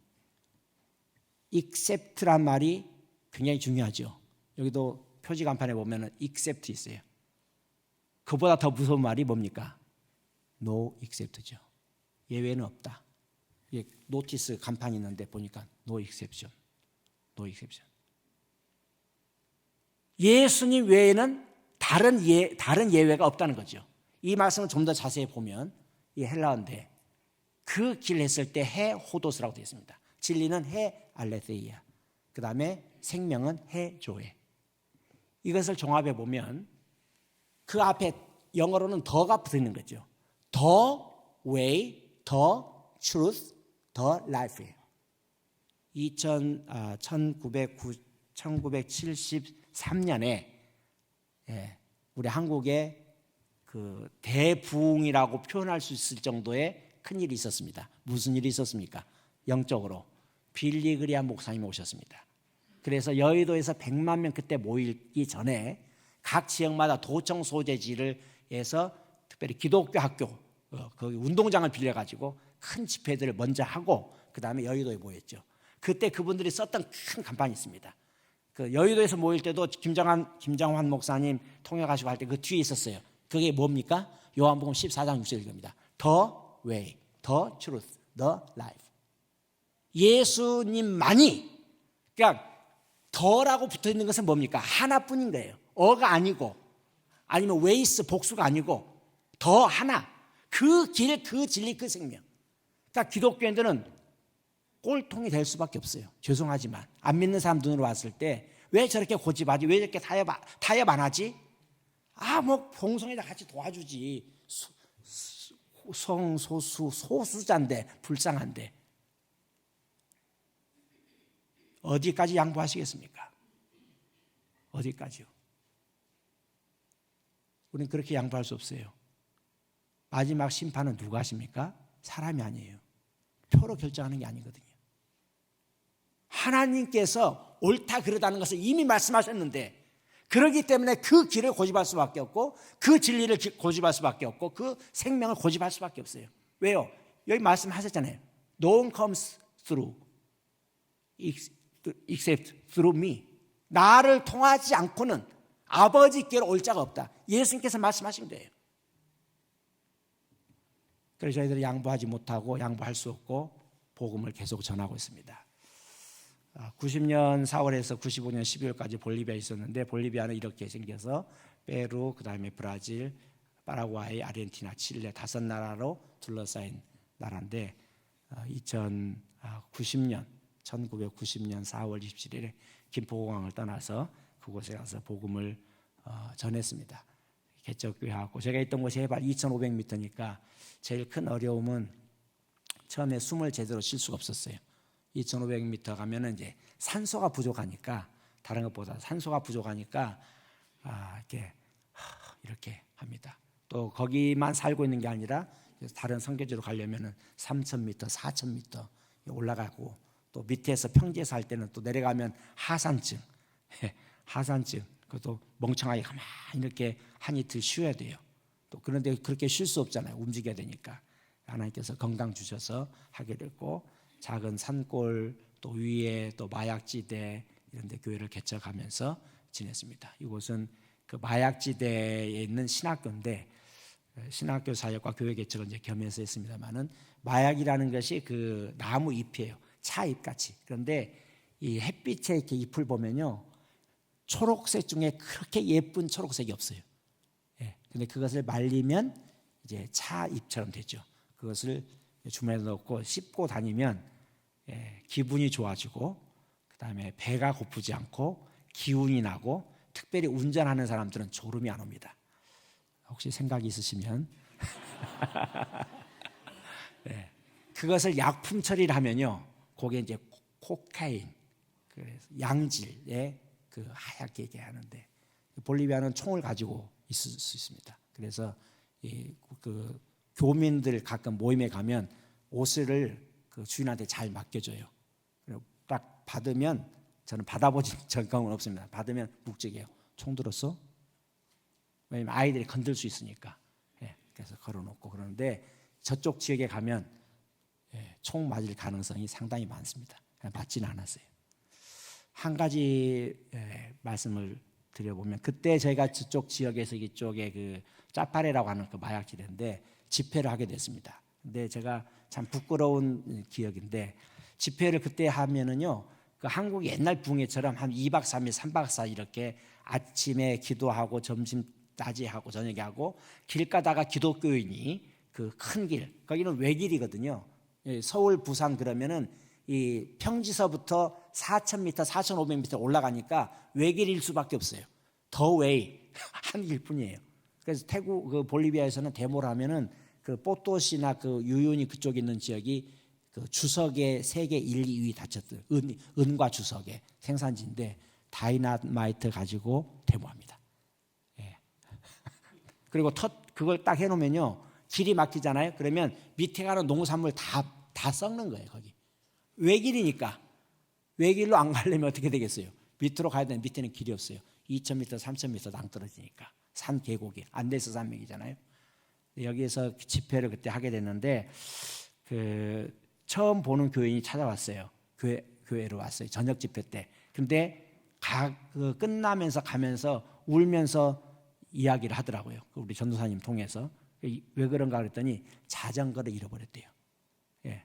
except란 말이 굉장히 중요하죠. 여기도 표지 간판에 보면 except 있어요. 그보다 더 무서운 말이 뭡니까? No except죠. 예외는 없다. 노티스 간판이 있는데 보니까 no exception. No exception. 예수님 외에는 다른 예외가 없다는 거죠. 이 말씀을 좀 더 자세히 보면 이 헬라어인데 그 길 했을 때 해 호도스라고 되어 있습니다. 진리는 해 알레세이아. 그 다음에 생명은 해 조에. 이것을 종합해 보면 그 앞에 영어로는 더가 붙어 있는 거죠. The way, the truth, the life예요. 1973년에 우리 한국의 그 대부흥이라고 표현할 수 있을 정도의 큰 일이 있었습니다. 무슨 일이 있었습니까? 영적으로 빌리 그리암 목사님이 오셨습니다. 그래서 여의도에서 100만 명 그때 모이기 전에 각 지역마다 도청 소재지를 해서 특별히 기독교 학교 거기 운동장을 빌려가지고 큰 집회들을 먼저 하고 그 다음에 여의도에 모였죠. 그때 그분들이 썼던 큰 간판이 있습니다. 그 여의도에서 모일 때도 김장환 목사님 통역하시고 할 때 그 뒤에 있었어요. 그게 뭡니까? 요한복음 14장 6절 이겁니다. The way, the truth, the life. 예수님만이, 그러니까 더라고 붙어 있는 것은 뭡니까? 하나뿐인 거예요. 어가 아니고 아니면 웨이스 복수가 아니고 더 하나. 그 길, 그 진리, 그 생명. 그러니까 기독교인들은 꼴통이 될 수밖에 없어요. 죄송하지만 안 믿는 사람 눈으로 봤을 때 왜 저렇게 고집하지? 왜 저렇게 타협 안 하지? 뭐 봉성에다 같이 도와주지. 소수자인데 불쌍한데 어디까지 양보하시겠습니까? 어디까지요? 우리는 그렇게 양보할 수 없어요. 마지막 심판은 누가 하십니까? 사람이 아니에요. 표로 결정하는 게 아니거든요. 하나님께서 옳다 그르다는 것을 이미 말씀하셨는데 그렇기 때문에 그 길을 고집할 수밖에 없고 그 진리를 고집할 수밖에 없고 그 생명을 고집할 수밖에 없어요. 왜요? 여기 말씀하셨잖아요. No one comes through except through me. 나를 통하지 않고는 아버지께로 올 자가 없다. 예수님께서 말씀하신 거예요. 그래서 저희들이 양보하지 못하고 양보할 수 없고 복음을 계속 전하고 있습니다. 90년 4월에서 95년 12월까지 볼리비아에 있었는데 볼리비아는 이렇게 생겨서 페루, 그 다음에 브라질, 파라과이, 아르헨티나, 칠레 5나라로 둘러싸인 나라인데 1990년 4월 27일에 김포공항을 떠나서 그곳에 가서 복음을 전했습니다. 개척교회하고 제가 있던 곳이 해발 2,500m니까 제일 큰 어려움은 처음에 숨을 제대로 쉴 수가 없었어요. 2,500m 가면은 이제 산소가 부족하니까 다른 것보다 산소가 부족하니까 이렇게 합니다. 또 거기만 살고 있는 게 아니라 다른 선교지로 가려면은 3,000m, 4,000m 올라가고 또 밑에서 평지에서 할 때는 또 내려가면 하산증, 그것도 멍청하게 가만히 이렇게 한 이틀 쉬어야 돼요. 또 그런데 그렇게 쉴 수 없잖아요. 움직여야 되니까 하나님께서 건강 주셔서 하게 됐고 작은 산골 또 위에 또 마약지대 이런 데 교회를 개척하면서 지냈습니다. 이곳은 그 마약지대에 있는 신학교인데 신학교 사역과 교회 개척을 이제 겸해서 했습니다만은 마약이라는 것이 그 나무 잎이에요. 차잎 같이. 그런데 이 햇빛에 이렇게 잎을 보면요. 초록색 중에 그렇게 예쁜 초록색이 없어요. 근데 그것을 말리면 이제 차잎처럼 되죠. 그것을 주머니에 넣고 씹고 다니면 기분이 좋아지고 그다음에 배가 고프지 않고 기운이 나고 특별히 운전하는 사람들은 졸음이 안 옵니다. 혹시 생각이 있으시면 그것을 약품 처리를 하면요, 그게 이제 코카인, 그래서 양질의 그 하얗게 하는데 볼리비아는 총을 가지고 있을 수 있습니다. 그래서 그 교민들 가끔 모임에 가면 옷을 그 주인한테 잘 맡겨줘요. 그리고 딱 받으면 저는 받아보진 적은 없습니다. 받으면 묵직해요. 총 들었어? 왜냐면 아이들이 건들 수 있으니까. 그래서 걸어놓고 그러는데 저쪽 지역에 가면 총 맞을 가능성이 상당히 많습니다. 맞지는 않았어요. 한 가지 말씀을 드려보면 그때 저희가 저쪽 지역에서 이쪽에 그 짜파레라고 하는 그 마약지대인데 집회를 하게 됐습니다. 근데 제가 참 부끄러운 기억인데 집회를 그때 하면은요, 그 한국 옛날 붕괴처럼 한 2박 3일, 3박 4일 이렇게 아침에 기도하고 점심 낮에 하고 저녁에 하고 길 가다가 기독교인이 그 큰 길, 거기는 외길이거든요. 서울, 부산 그러면은 이 평지서부터 4,000m, 4,500m 올라가니까 외길일 수밖에 없어요. 더 웨이 한 길뿐이에요. 그래서 그 볼리비아에서는 데모를 하면은 그 포토시나 그 유유니 그쪽에 있는 지역이 그 주석의 세계 1, 2위 다쳤던 은과 주석의 생산지인데 다이나마이트 가지고 데모합니다. 그리고 그걸 딱 해놓으면요, 길이 막히잖아요. 그러면 밑에 가는 농산물 다 썩는 거예요. 거기 외길이니까. 외길로 안 가려면 어떻게 되겠어요? 밑으로 가야 되는데 밑에는 길이 없어요. 2,000m, 3,000m 당 떨어지니까. 산 계곡이 안데스 산맥이잖아요. 여기에서 집회를 그때 하게 됐는데 처음 보는 교인이 찾아왔어요. 교회로 왔어요. 저녁 집회 때. 근데 끝나면서 가면서 울면서 이야기를 하더라고요. 우리 전도사님 통해서. 왜 그런가 그랬더니 자전거를 잃어버렸대요. 예.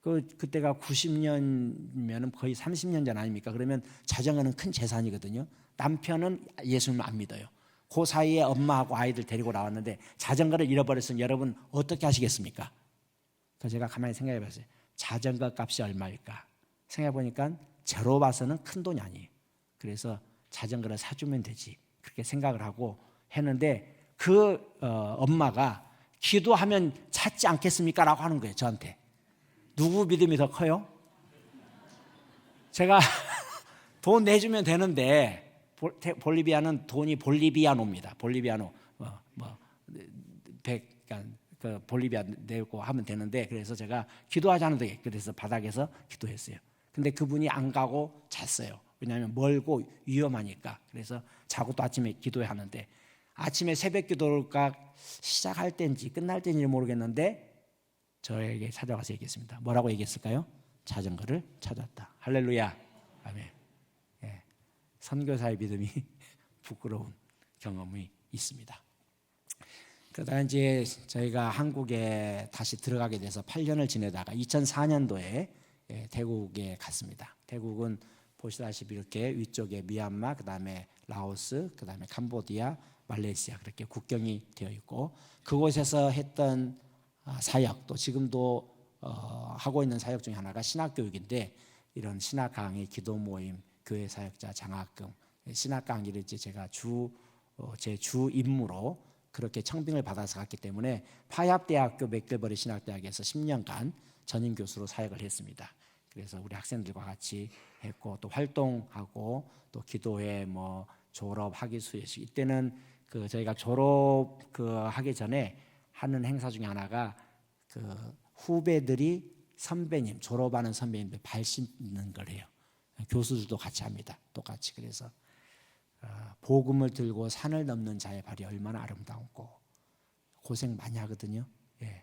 그때가 90년이면 거의 30년 전 아닙니까? 그러면 자전거는 큰 재산이거든요. 남편은 예수님을 안 믿어요. 그 사이에 엄마하고 아이들 데리고 나왔는데 자전거를 잃어버렸으면 여러분 어떻게 하시겠습니까? 그래서 제가 가만히 생각해 봤어요. 자전거 값이 얼마일까? 생각해 보니까 저로 봐서는 큰 돈이 아니에요. 그래서 자전거를 사주면 되지, 그렇게 생각을 하고 했는데 엄마가 기도하면 찾지 않겠습니까? 라고 하는 거예요. 저한테. 누구 믿음이 더 커요? 제가 돈 내주면 되는데, 볼리비아는 돈이 볼리비아노입니다. 볼리비아노 볼리비아 내고 하면 되는데, 그래서 제가 기도하자는데 그래서 바닥에서 기도했어요. 근데 그분이 안 가고 잤어요. 왜냐하면 멀고 위험하니까. 그래서 자고 또 아침에 기도하는데, 아침에 새벽 기도가 시작할 때인지 끝날 때인지 모르겠는데 저에게 찾아와서 얘기했습니다. 뭐라고 얘기했을까요? 자전거를 찾았다. 할렐루야. 아멘. 예. 선교사의 믿음이 부끄러운 경험이 있습니다. 그러다 이제 저희가 한국에 다시 들어가게 돼서 8년을 지내다가 2004년도에 태국에 갔습니다. 태국은 보시다시피 이렇게 위쪽에 미얀마, 그다음에 라오스, 그다음에 캄보디아, 말레이시아 그렇게 국경이 되어 있고, 그곳에서 했던 사역, 또 지금도 하고 있는 사역 중에 하나가 신학교육인데, 이런 신학 강의, 기도 모임, 교회 사역자 장학금, 신학 강의를 이제 제가 제 주 임무로 그렇게 청빙을 받아서 갔기 때문에 파얏대학교 맥길버리 신학대학에서 10년간 전임 교수로 사역을 했습니다. 그래서 우리 학생들과 같이 했고, 또 활동하고, 또 기도회, 졸업 학위 수여식, 이때는 저희가 졸업 하기 전에 하는 행사 중에 하나가 후배들이 졸업하는 선배님들 발 씻는 걸 해요. 교수들도 같이 합니다. 똑같이. 그래서 복음을 들고 산을 넘는 자의 발이 얼마나 아름다웠고, 고생 많이 하거든요. 예.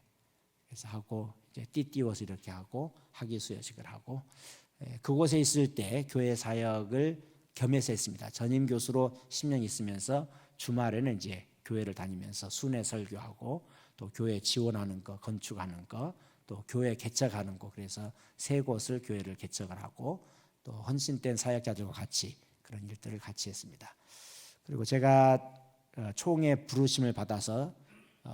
그래서 하고 이제 띠띠워서 이렇게 하고 학위 수여식을 하고, 그곳에 있을 때 교회 사역을 겸해서 했습니다. 전임 교수로 10년 있으면서 주말에는 이제 교회를 다니면서 순회 설교하고, 또 교회 지원하는 거, 건축하는 거, 또 교회 개척하는 거, 그래서 3곳을 교회를 개척을 하고, 또 헌신된 사역자들과 같이 그런 일들을 같이 했습니다. 그리고 제가 총회 부르심을 받아서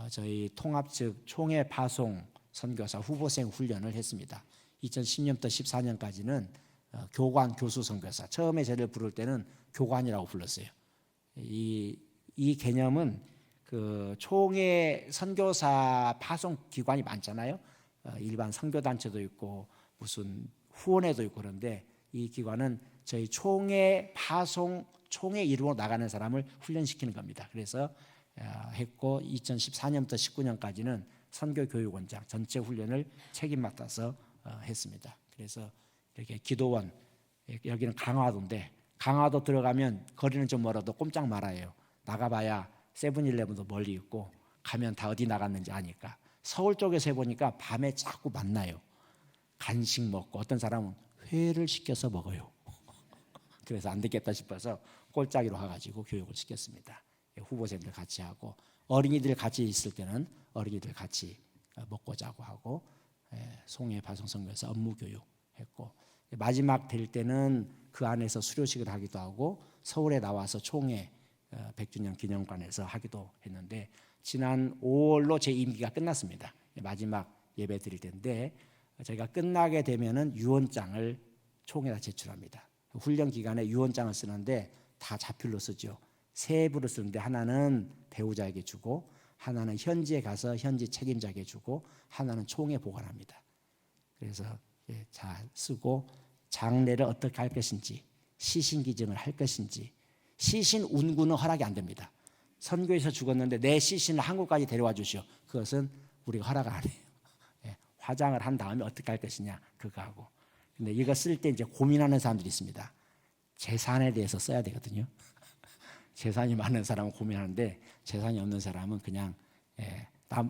저희 통합 측 총회 파송 선교사 후보생 훈련을 했습니다. 2010년부터 14년까지는 교관 교수 선교사, 처음에 저를 부를 때는 교관이라고 불렀어요. 이 개념은 총회 선교사 파송 기관이 많잖아요. 일반 선교단체도 있고 무슨 후원회도 있고, 그런데 이 기관은 저희 총회 파송, 총회 이루어 나가는 사람을 훈련시키는 겁니다. 그래서 했고, 2014년부터 19년까지는 선교교육원장 전체 훈련을 책임 맡아서 했습니다. 그래서 이렇게 기도원, 여기는 강화도인데, 강화도 들어가면 거리는 좀 멀어도 꼼짝 말아요. 나가봐야 세븐일레븐도 멀리 있고, 가면 다 어디 나갔는지 아니까. 서울 쪽에서 해보니까 밤에 자꾸 만나요. 간식 먹고, 어떤 사람은 회를 시켜서 먹어요. 그래서 안 되겠다 싶어서 꼴짜기로 와가지고 교육을 시켰습니다. 후보생들 같이 하고, 어린이들 같이 있을 때는 어린이들 같이 먹고 자고 하고, 송해 파송선교에서 업무 교육했고, 마지막 될 때는 그 안에서 수료식을 하기도 하고, 서울에 나와서 총회 100주년 기념관에서 하기도 했는데, 지난 5월로 제 임기가 끝났습니다. 마지막 예배 드릴 때인데, 저희가 끝나게 되면은 유언장을 총회에다 제출합니다. 훈련 기간에 유언장을 쓰는데 다 자필로 쓰죠. 3부를 쓰는데, 하나는 배우자에게 주고, 하나는 현지에 가서 현지 책임자에게 주고, 하나는 총회 보관합니다. 그래서 잘 쓰고, 장례를 어떻게 할 것인지, 시신기증을 할 것인지, 시신 운구는 허락이 안 됩니다. 선교에서 죽었는데 내 시신을 한국까지 데려와 주시오. 그것은 우리가 허락 안 해요. 예, 화장을 한 다음에 어떻게 할 것이냐 그거 하고. 근데 이거 쓸 때 이제 고민하는 사람들이 있습니다. 재산에 대해서 써야 되거든요. 재산이 많은 사람은 고민하는데 재산이 없는 사람은 그냥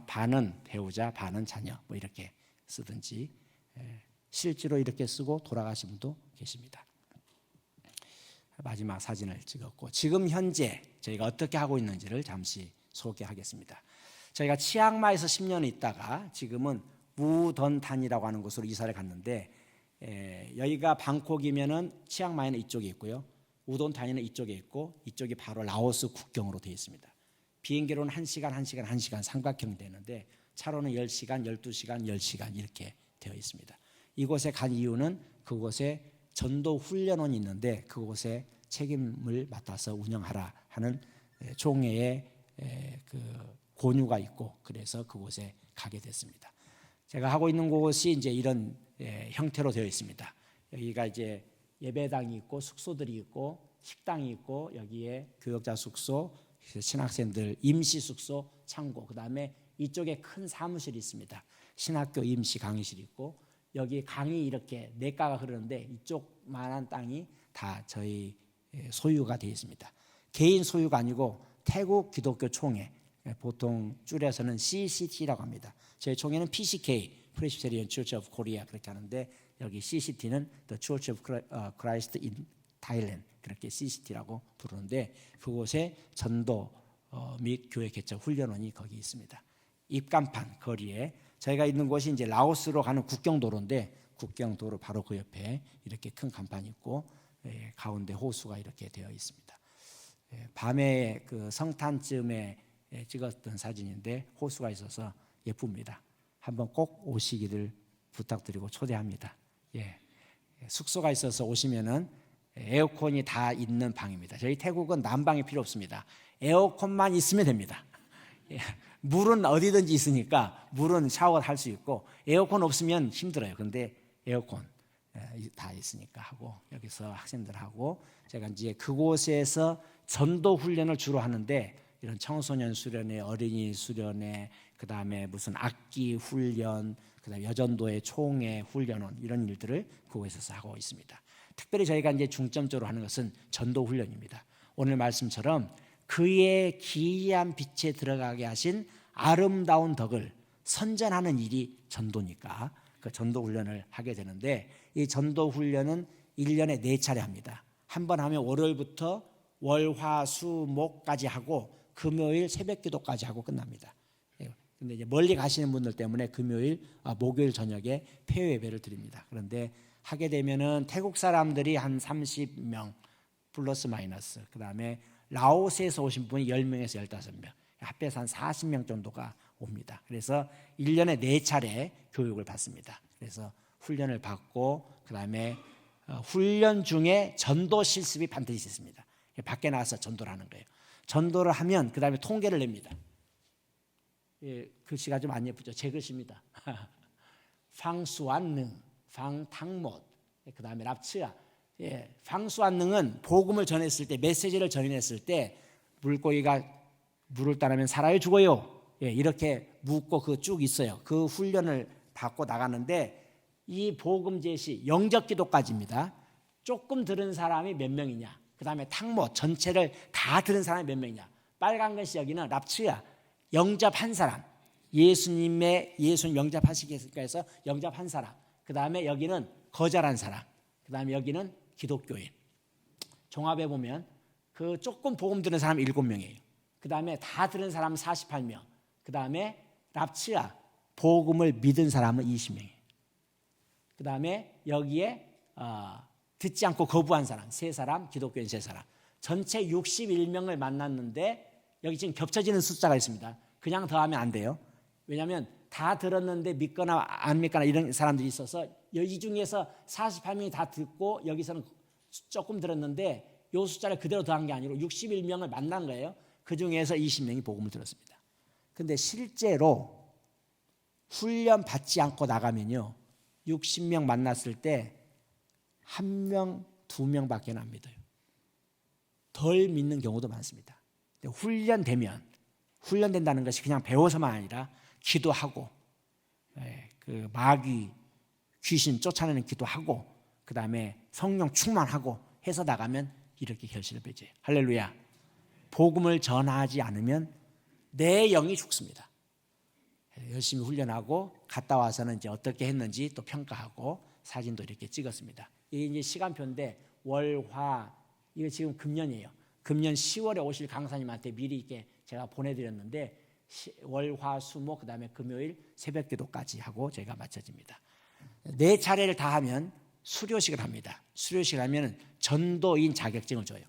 반은 배우자, 반은 자녀 뭐 이렇게 쓰든지 실제로 이렇게 쓰고 돌아가신 분도 계십니다. 마지막 사진을 찍었고 지금 현재 저희가 어떻게 하고 있는지를 잠시 소개하겠습니다. 저희가 치앙마이에서 10년 있다가 지금은 무던탄이라고 하는 곳으로 이사를 갔는데 여기가 방콕이면은 치앙마이는 이쪽에 있고요. 우돈탄이는 이쪽에 있고 이쪽이 바로 라오스 국경으로 되어 있습니다. 비행기로는 1시간 삼각형이 되는데 차로는 10시간, 12시간, 10시간 이렇게 되어 있습니다. 이곳에 간 이유는 그곳에 전도 훈련원이 있는데 그곳에 책임을 맡아서 운영하라 하는 총회의 그 권유가 있고 그래서 그곳에 가게 됐습니다. 제가 하고 있는 곳이 이제 이런 형태로 되어 있습니다. 여기가 이제 예배당이 있고 숙소들이 있고 식당이 있고 여기에 교역자 숙소, 신학생들 임시 숙소, 창고, 그다음에 이쪽에 큰 사무실이 있습니다. 신학교 임시 강의실이 있고 여기 강이 이렇게 내과가 흐르는데 이쪽만한 땅이 다 저희 소유가 되어 있습니다. 개인 소유가 아니고 태국 기독교 총회, 보통 줄여서는 CCT라고 합니다. 저희 총회는 PCK, Presbyterian Church of Korea 그렇게 하는데 여기 CCT는 The Church of Christ in Thailand 그렇게 CCT라고 부르는데 그곳에 전도 및 교회 개척 훈련원이 거기 있습니다. 입간판 거리에 저희가 있는 곳이 이제 라오스로 가는 국경도로인데 국경도로 바로 그 옆에 이렇게 큰 간판이 있고 가운데 호수가 이렇게 되어 있습니다. 밤에 그 성탄쯤에 찍었던 사진인데 호수가 있어서 예쁩니다. 한번 꼭 오시기를 부탁드리고 초대합니다. 숙소가 있어서 오시면은 에어컨이 다 있는 방입니다. 저희 태국은 난방이 필요 없습니다. 에어컨만 있으면 됩니다. 물은 어디든지 있으니까 물은 샤워를 할 수 있고 에어컨 없으면 힘들어요. 근데 에어컨 다 있으니까 하고 여기서 학생들하고 제가 이제 그곳에서 전도 훈련을 주로 하는데 이런 청소년 수련회, 어린이 수련회, 그다음에 무슨 악기 훈련, 그다음에 여전도의 총회 훈련원 이런 일들을 그곳에서 하고 있습니다. 특별히 저희가 이제 중점적으로 하는 것은 전도 훈련입니다. 오늘 말씀처럼 그의 기이한 빛에 들어가게 하신 아름다운 덕을 선전하는 일이 전도니까 그 전도 훈련을 하게 되는데 이 전도 훈련은 1년에 4차례 합니다. 한 번 하면 월요일부터 월, 화, 수, 목까지 하고 금요일 새벽 기도까지 하고 끝납니다. 근데 이제 멀리 가시는 분들 때문에 금요일, 목요일 저녁에 폐회 예배를 드립니다. 그런데 하게 되면은 태국 사람들이 한 30명 플러스 마이너스, 그다음에 라오스에서 오신 분이 10명에서 15명, 합해서 한 40명 정도가 옵니다. 그래서 1년에 4차례 교육을 받습니다. 그래서 훈련을 받고 그다음에 훈련 중에 전도 실습이 반드시 있습니다. 밖에 나가서 전도를 하는 거예요. 전도를 하면 그다음에 통계를 냅니다. 글씨가 좀 안 예쁘죠? 제 글씨입니다. 방수안능, 방탕못, 그다음에 랍츠야. 방수안능은 복음을 전했을 때, 메시지를 전했을 때 물고기가 물을 따르면 살아요, 죽어요? 이렇게 묻고 그 쭉 있어요. 그 훈련을 받고 나가는데 이 복음 제시 영접 기도까지입니다. 조금 들은 사람이 몇 명이냐? 그다음에 탕못 전체를 다 들은 사람이 몇 명이냐? 빨간 것이 여기는 랍츠야. 영접한 사람, 예수님 영접하시기 위해서 영접한 사람. 그다음에 여기는 거절한 사람. 그다음에 여기는 기독교인. 종합해 보면 그 조금 복음 들은 사람 7명이에요. 그다음에 다 들은 사람은 48명. 그다음에 랍츠야 복음을 믿은 사람은 20명이에요. 그다음에 여기에 듣지 않고 거부한 사람 3사람, 기독교인 3사람. 전체 61명을 만났는데 여기 지금 겹쳐지는 숫자가 있습니다. 그냥 더하면 안 돼요. 왜냐하면 다 들었는데 믿거나 안 믿거나 이런 사람들이 있어서 이 중에서 48명이 다 듣고 여기서는 조금 들었는데 이 숫자를 그대로 더한 게 아니고 61명을 만난 거예요. 그 중에서 20명이 복음을 들었습니다. 그런데 실제로 훈련 받지 않고 나가면요 60명 만났을 때 1명, 2명밖에 안 믿어요. 덜 믿는 경우도 많습니다. 훈련된다는 것이 그냥 배워서만 아니라 기도하고 그 마귀 귀신 쫓아내는 기도하고 그 다음에 성령 충만하고 해서 나가면 이렇게 결실을 맺어요. 할렐루야. 복음을 전하지 않으면 내 영이 죽습니다. 열심히 훈련하고 갔다 와서는 이제 어떻게 했는지 또 평가하고 사진도 이렇게 찍었습니다. 이게 이제 시간표인데 월, 화, 이거 지금 금년이에요. 금년 10월에 오실 강사님한테 미리 이렇게 제가 보내드렸는데 월, 화, 수, 목 그다음에 금요일 새벽 기도까지 하고 제가 마쳐집니다. 4차례를 다 하면 수료식을 합니다. 수료식을 하면 전도인 자격증을 줘요.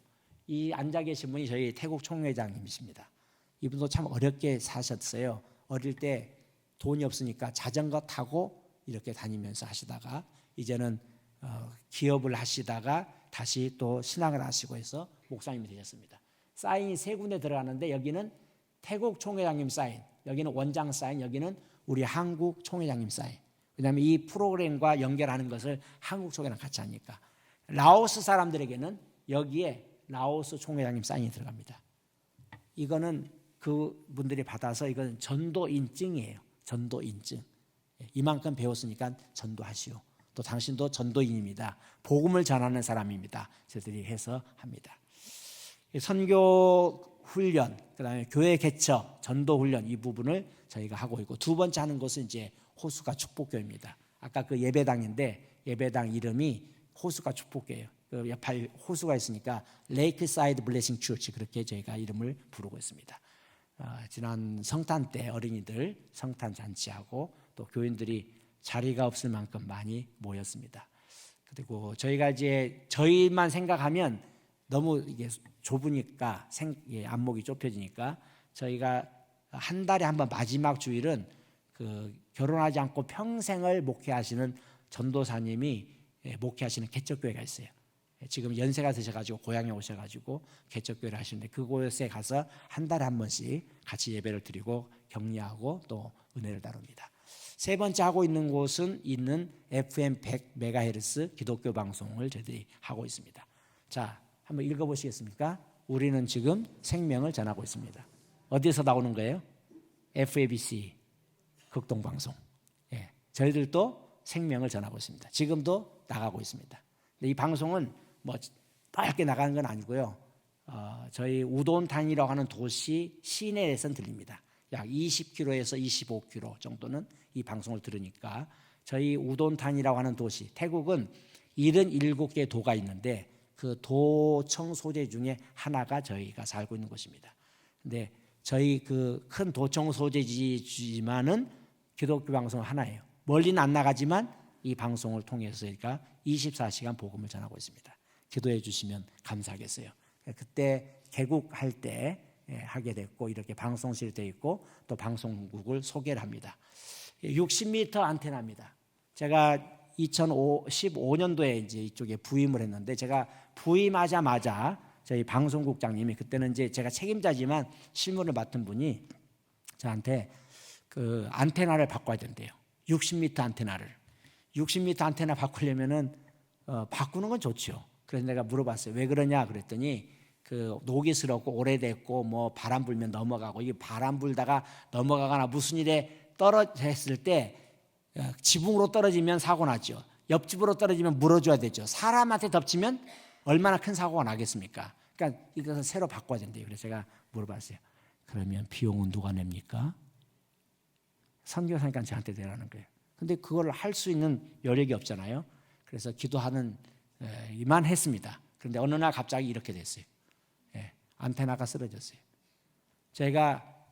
이 앉아 계신 분이 저희 태국 총회장님이십니다. 이분도 참 어렵게 사셨어요. 어릴 때 돈이 없으니까 자전거 타고 이렇게 다니면서 하시다가 이제는 기업을 하시다가 다시 또 신앙을 하시고 해서 목사님이 되셨습니다. 사인이 3군데 들어가는데 여기는 태국 총회장님 사인, 여기는 원장 사인, 여기는 우리 한국 총회장님 사인. 왜냐하면 이 프로그램과 연결하는 것을 한국 총회랑 같이 하니까. 라오스 사람들에게는 여기에 라오스 총회장님 사인이 들어갑니다. 이거는 그분들이 받아서 이건 전도인증이에요. 전도인증. 이만큼 배웠으니까 전도하시오. 또 당신도 전도인입니다. 복음을 전하는 사람입니다. 저희들이 해서 합니다. 선교 훈련, 그다음에 교회 개척, 전도 훈련 이 부분을 저희가 하고 있고 두 번째 하는 것은 이제 호수가 축복교입니다. 아까 그 예배당인데 예배당 이름이 호수가 축복교예요. 그 옆에 호수가 있으니까 레이크사이드 블레싱 처치 그렇게 저희가 이름을 부르고 있습니다. 지난 성탄 때 어린이들 성탄 잔치하고 또 교인들이 자리가 없을 만큼 많이 모였습니다. 그리고 저희가 이제 저희만 생각하면 너무 이게 좁으니까 안목이 좁혀지니까 저희가 한 달에 한 번 마지막 주일은 그 결혼하지 않고 평생을 목회하시는 전도사님이 목회하시는 개척교회가 있어요. 지금 연세가 드셔가지고 고향에 오셔가지고 개척교회를 하시는데 그곳에 가서 한 달에 한 번씩 같이 예배를 드리고 격려하고 또 은혜를 다룹니다. 세 번째 하고 있는 곳은 있는 FM 100MHz 기독교 방송을 저희들이 하고 있습니다. 자, 한번 읽어보시겠습니까? 우리는 지금 생명을 전하고 있습니다. 어디에서 나오는 거예요? FABC 극동방송. 저희들도 생명을 전하고 있습니다. 지금도 나가고 있습니다. 근데 이 방송은 뭐 빨리 나가는 건 아니고요. 저희 우돈탄이라고 하는 도시 시내에선 들립니다. 약 20km에서 25km 정도는 이 방송을 들으니까 저희 우돈탄이라고 하는 도시, 태국은 77개의 도가 있는데 그 도청 소재 중에 하나가 저희가 살고 있는 곳입니다. 근데 저희 그 큰 도청 소재지만은 기독교 방송 하나예요. 멀리는 안 나가지만 이 방송을 통해서 저희가 24시간 복음을 전하고 있습니다. 기도해 주시면 감사하겠어요. 그때 개국할 때 하게 됐고 이렇게 방송실이 되어 있고 또 방송국을 소개를 합니다. 60m 안테나입니다. 제가 2015년도에 이제 이쪽에 부임을 했는데 제가 부임하자마자 저희 방송국장님이 그때는 이제 제가 책임자지만 실무를 맡은 분이 저한테 그 안테나를 바꿔야 된대요. 60m 안테나를. 60m 안테나 바꾸려면은 바꾸는 건 좋죠. 그래서 내가 물어봤어요. 왜 그러냐 그랬더니 그 녹이스럽고 오래됐고 뭐 바람 불면 넘어가고 이게 바람 불다가 넘어가거나 무슨 일에 떨어졌을 때 지붕으로 떨어지면 사고 나죠. 옆집으로 떨어지면 물어줘야 되죠. 사람한테 덮치면 얼마나 큰 사고가 나겠습니까? 그러니까 이것을 새로 바꿔야 된대요. 그래서 제가 물어봤어요. 그러면 비용은 누가 냅니까? 선교사니까 저한테 내라는 거예요. 근데 그걸 할 수 있는 여력이 없잖아요. 그래서 기도하는 이만 했습니다. 그런데 어느 날 갑자기 이렇게 됐어요. 안테나가 쓰러졌어요. 제가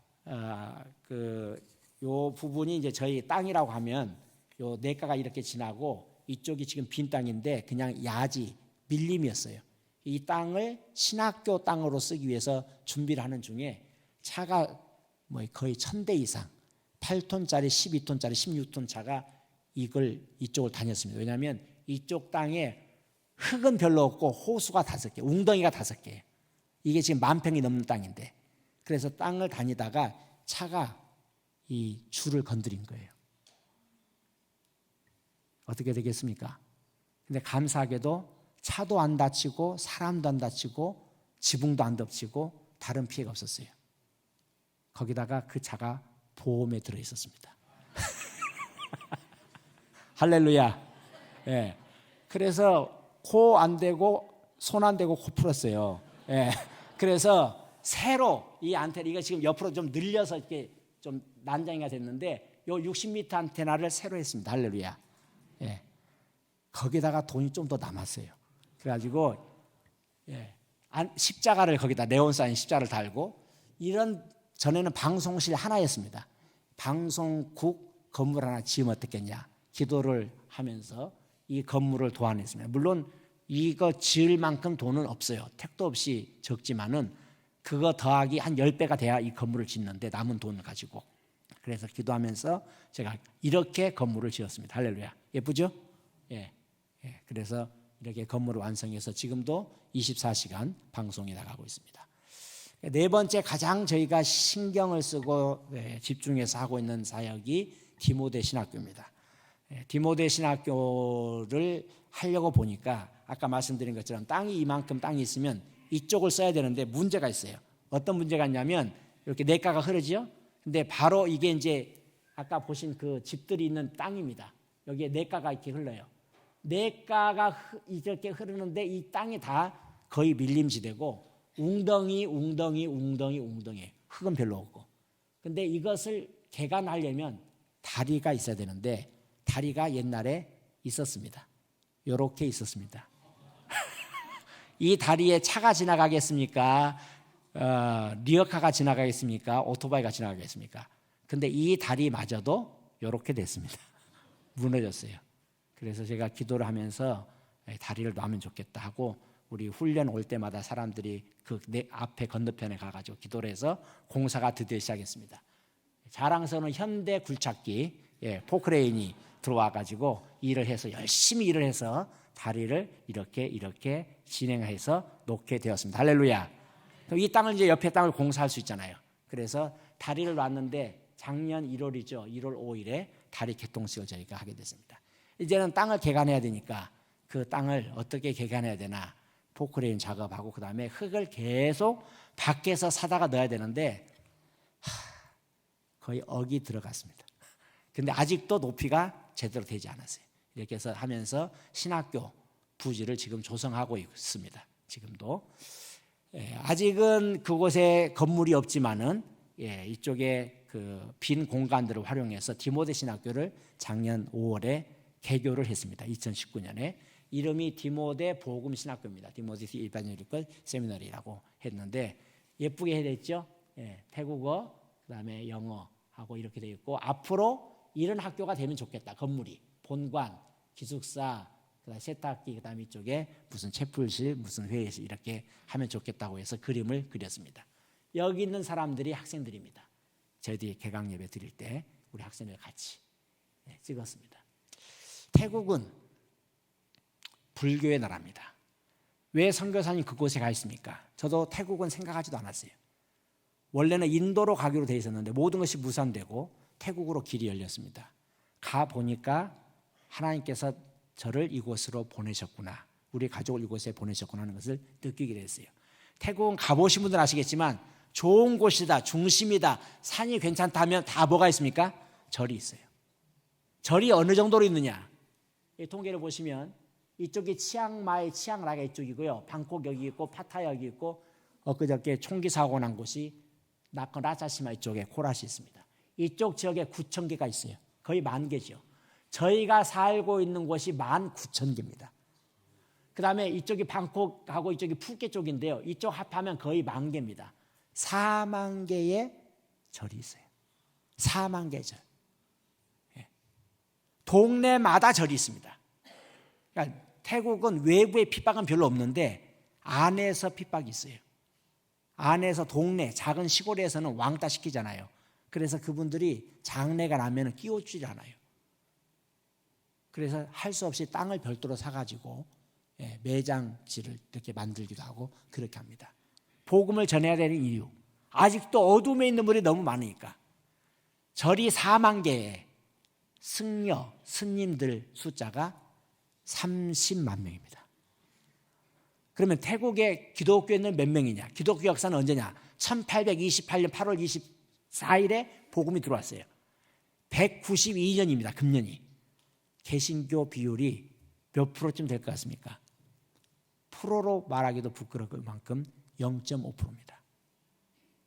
요 부분이 이제 저희 땅이라고 하면 요 내과가 이렇게 지나고 이쪽이 지금 빈 땅인데 그냥 야지 밀림이었어요. 이 땅을 신학교 땅으로 쓰기 위해서 준비를 하는 중에 차가 뭐 거의 1000대 이상 8톤짜리, 12톤짜리, 16톤 차가 이쪽을 다녔습니다. 왜냐하면 이쪽 땅에 흙은 별로 없고 호수가 5개, 웅덩이가 5개. 이게 지금 10,000평이 넘는 땅인데 그래서 땅을 다니다가 차가 이 줄을 건드린 거예요. 어떻게 되겠습니까? 근데 감사하게도 차도 안 다치고 사람도 안 다치고 지붕도 안 덮치고 다른 피해가 없었어요. 거기다가 그 차가 보험에 들어 있었습니다. 할렐루야. 예. 그래서 코 안 대고 손 안 대고 코 풀었어요. 예. 그래서 새로 이 안테나, 이거 지금 옆으로 좀 늘려서 이렇게 좀 난장이가 됐는데 요 60m 안테나를 새로 했습니다. 할렐루야. 예. 거기다가 돈이 좀 더 남았어요. 그래가지고 예. 십자가를 거기다 네온 사인 십자가를 달고, 이런 전에는 방송실 하나였습니다. 방송국 건물 하나 지으면 어떻겠냐 기도를 하면서 이 건물을 도안했습니다. 물론 이거 지을 만큼 돈은 없어요. 택도 없이 적지만은 그거 더하기 한 10배가 돼야 이 건물을 짓는데 남은 돈을 가지고, 그래서 기도하면서 제가 이렇게 건물을 지었습니다. 할렐루야. 예쁘죠? 예. 예. 그래서 이렇게 건물을 완성해서 지금도 24시간 방송이 나가고 있습니다. 네 번째 가장 저희가 신경을 쓰고 집중해서 하고 있는 사역이 디모데 신학교입니다. 디모데 신학교를 하려고 보니까 아까 말씀드린 것처럼 땅이 이만큼 땅이 있으면 이쪽을 써야 되는데 문제가 있어요. 어떤 문제가 있냐면 이렇게 냇가가 흐르죠. 근데 바로 이게 이제 아까 보신 그 집들이 있는 땅입니다. 여기에 냇가가 이렇게 흘러요. 냇가가 이렇게 흐르는데 이 땅이 다 거의 밀림지대고 웅덩이 흙은 별로 없고, 근데 이것을 개간하려면 다리가 있어야 되는데 다리가 옛날에 있었습니다. 이렇게 있었습니다. 이 다리에 차가 지나가겠습니까? 리어카가 지나가겠습니까? 오토바이가 지나가겠습니까? 근데 이 다리마저도 이렇게 됐습니다. 무너졌어요. 그래서 제가 기도를 하면서 다리를 놔면 좋겠다 하고, 우리 훈련 올 때마다 사람들이 그 내 앞에 건너편에 가가지고 기도를 해서 공사가 드디어 시작했습니다. 자랑스러운 현대 굴착기 포크레인이 들어와가지고 일을 해서 열심히 일을 해서 다리를 이렇게 진행해서 놓게 되었습니다. 할렐루야. 그럼 이 땅을 이제 옆에 땅을 공사할 수 있잖아요. 그래서 다리를 놨는데 작년 1월이죠. 1월 5일에 다리 개통식을 저희가 하게 됐습니다. 이제는 땅을 개간해야 되니까 그 땅을 어떻게 개간해야 되나 포크레인 작업하고 그 다음에 흙을 계속 밖에서 사다가 넣어야 되는데 거의 억이 들어갔습니다. 근데 아직도 높이가 제대로 되지 않았어요. 이렇게 해서 하면서 신학교 부지를 지금 조성하고 있습니다. 지금도 아직은 그곳에 건물이 없지만은 이쪽에 그 빈 공간들을 활용해서 디모데 신학교를 작년 5월에 개교를 했습니다. 2019년에 이름이 디모데 복음 신학교입니다. 디모데 일반여리권 세미너리라고 했는데 예쁘게 해냈죠. 태국어 그다음에 영어하고 이렇게 되어 있고, 앞으로 이런 학교가 되면 좋겠다. 건물이 본관, 기숙사, 그다음에 세탁기, 그다음에 이쪽에 무슨 채플실, 무슨 회의실 이렇게 하면 좋겠다고 해서 그림을 그렸습니다. 여기 있는 사람들이 학생들입니다. 저희들이 개강 예배 드릴 때 우리 학생들 같이 찍었습니다. 태국은 불교의 나라입니다. 왜 선교사님 그곳에 가 있습니까? 저도 태국은 생각하지도 않았어요. 원래는 인도로 가기로 돼 있었는데 모든 것이 무산되고 태국으로 길이 열렸습니다. 가 보니까 하나님께서 저를 이곳으로 보내셨구나, 우리 가족을 이곳에 보내셨구나 하는 것을 느끼게 됐어요. 태국은 가보신 분들 아시겠지만 좋은 곳이다, 중심이다, 산이 괜찮다면 다 뭐가 있습니까? 절이 있어요. 절이 어느 정도로 있느냐, 이 통계를 보시면 이쪽이 치앙마이, 치앙라가 이쪽이고요, 방콕 여기 있고 파타야 여기 있고, 엊그저께 총기 사고 난 곳이 나컨 라차시마 이쪽에 코라시 있습니다. 이쪽 지역에 9,000개가 있어요. 거의 10,000개죠. 저희가 살고 있는 곳이 19,000개입니다. 그 다음에 이쪽이 방콕하고 이쪽이 푸켓 쪽인데요, 이쪽 합하면 거의 10,000개입니다. 40,000개의 절이 있어요. 40,000개 절. 동네마다 절이 있습니다. 그러니까 태국은 외부의 핍박은 별로 없는데 안에서 핍박이 있어요. 안에서 동네, 작은 시골에서는 왕따 시키잖아요. 그래서 그분들이 장례가 나면 끼워주지 않아요. 그래서 할 수 없이 땅을 별도로 사가지고 매장지를 이렇게 만들기도 하고 그렇게 합니다. 복음을 전해야 되는 이유, 아직도 어둠에 있는 분이 너무 많으니까. 절이 40,000개에 승려, 스님들 숫자가 30만 명입니다. 그러면 태국의 기독교인은 몇 명이냐? 기독교 역사는 언제냐? 1828년 8월 24일에 복음이 들어왔어요. 192년입니다. 금년이. 개신교 비율이 몇 프로쯤 될 것 같습니까? 프로로 말하기도 부끄러울 만큼 0.5%입니다.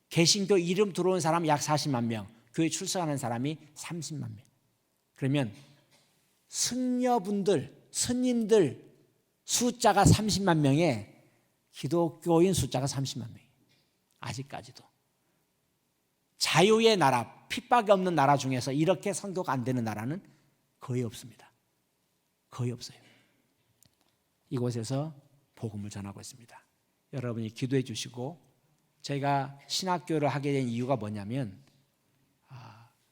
개신교 이름 들어온 사람 약 40만 명, 교회 출석하는 사람이 30만 명. 그러면 승려분들, 스님들 숫자가 30만 명에 기독교인 숫자가 30만 명이에요. 아직까지도. 자유의 나라, 핍박이 없는 나라 중에서 이렇게 선교가 안 되는 나라는 거의 없습니다. 거의 없어요. 이곳에서 복음을 전하고 있습니다. 여러분이 기도해 주시고, 제가 신학교를 하게 된 이유가 뭐냐면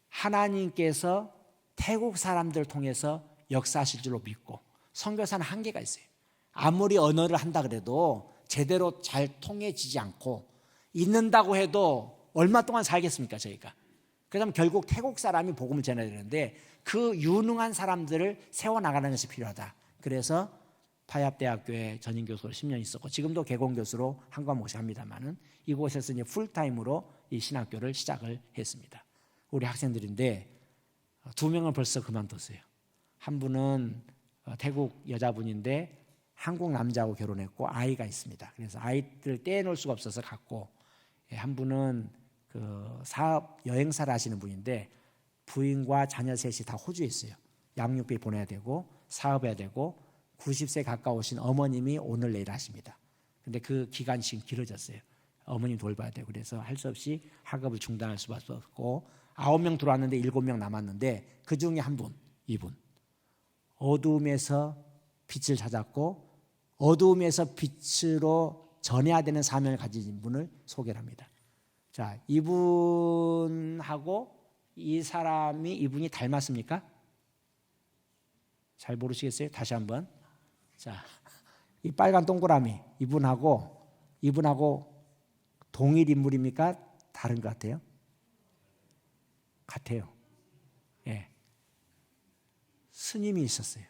하나님께서 태국 사람들을 통해서 역사하실 줄로 믿고, 선교사는 한계가 있어요. 아무리 언어를 한다 그래도 제대로 잘 통해지지 않고, 있는다고 해도 얼마 동안 살겠습니까 저희가. 그다음 결국 태국 사람이 복음을 전해야 되는데 그 유능한 사람들을 세워나가는 것이 필요하다. 그래서 파얏대학교에 전임교수로 10년 있었고, 지금도 개공교수로 한 과목씩 합니다만은, 이곳에서 이제 풀타임으로 이 신학교를 시작을 했습니다. 우리 학생들인데 2명은 벌써 그만뒀어요. 한 분은 태국 여자분인데 한국 남자하고 결혼했고 아이가 있습니다. 그래서 아이들 떼놓을 수가 없어서 갔고, 한 분은 그 사업 여행사를 하시는 분인데 부인과 자녀 셋이 다 호주에 있어요. 양육비 보내야 되고 사업해야 되고 90세 가까우신 어머님이 오늘 내일 하십니다. 근데 그 기간이 지금 길어졌어요. 어머님 돌봐야 되고, 그래서 할 수 없이 학업을 중단할 수밖에 없고 9명 들어왔는데 7명 남았는데 그 중에 한 분, 이분 어두움에서 빛을 찾았고 어두움에서 빛으로 전해야 되는 사명을 가진 분을 소개를 합니다. 자, 이분하고 이분이 닮았습니까? 잘 모르시겠어요? 다시 한번. 자, 이 빨간 동그라미 이분하고 동일 인물입니까? 다른 것 같아요? 같아요. 예. 스님이 있었어요.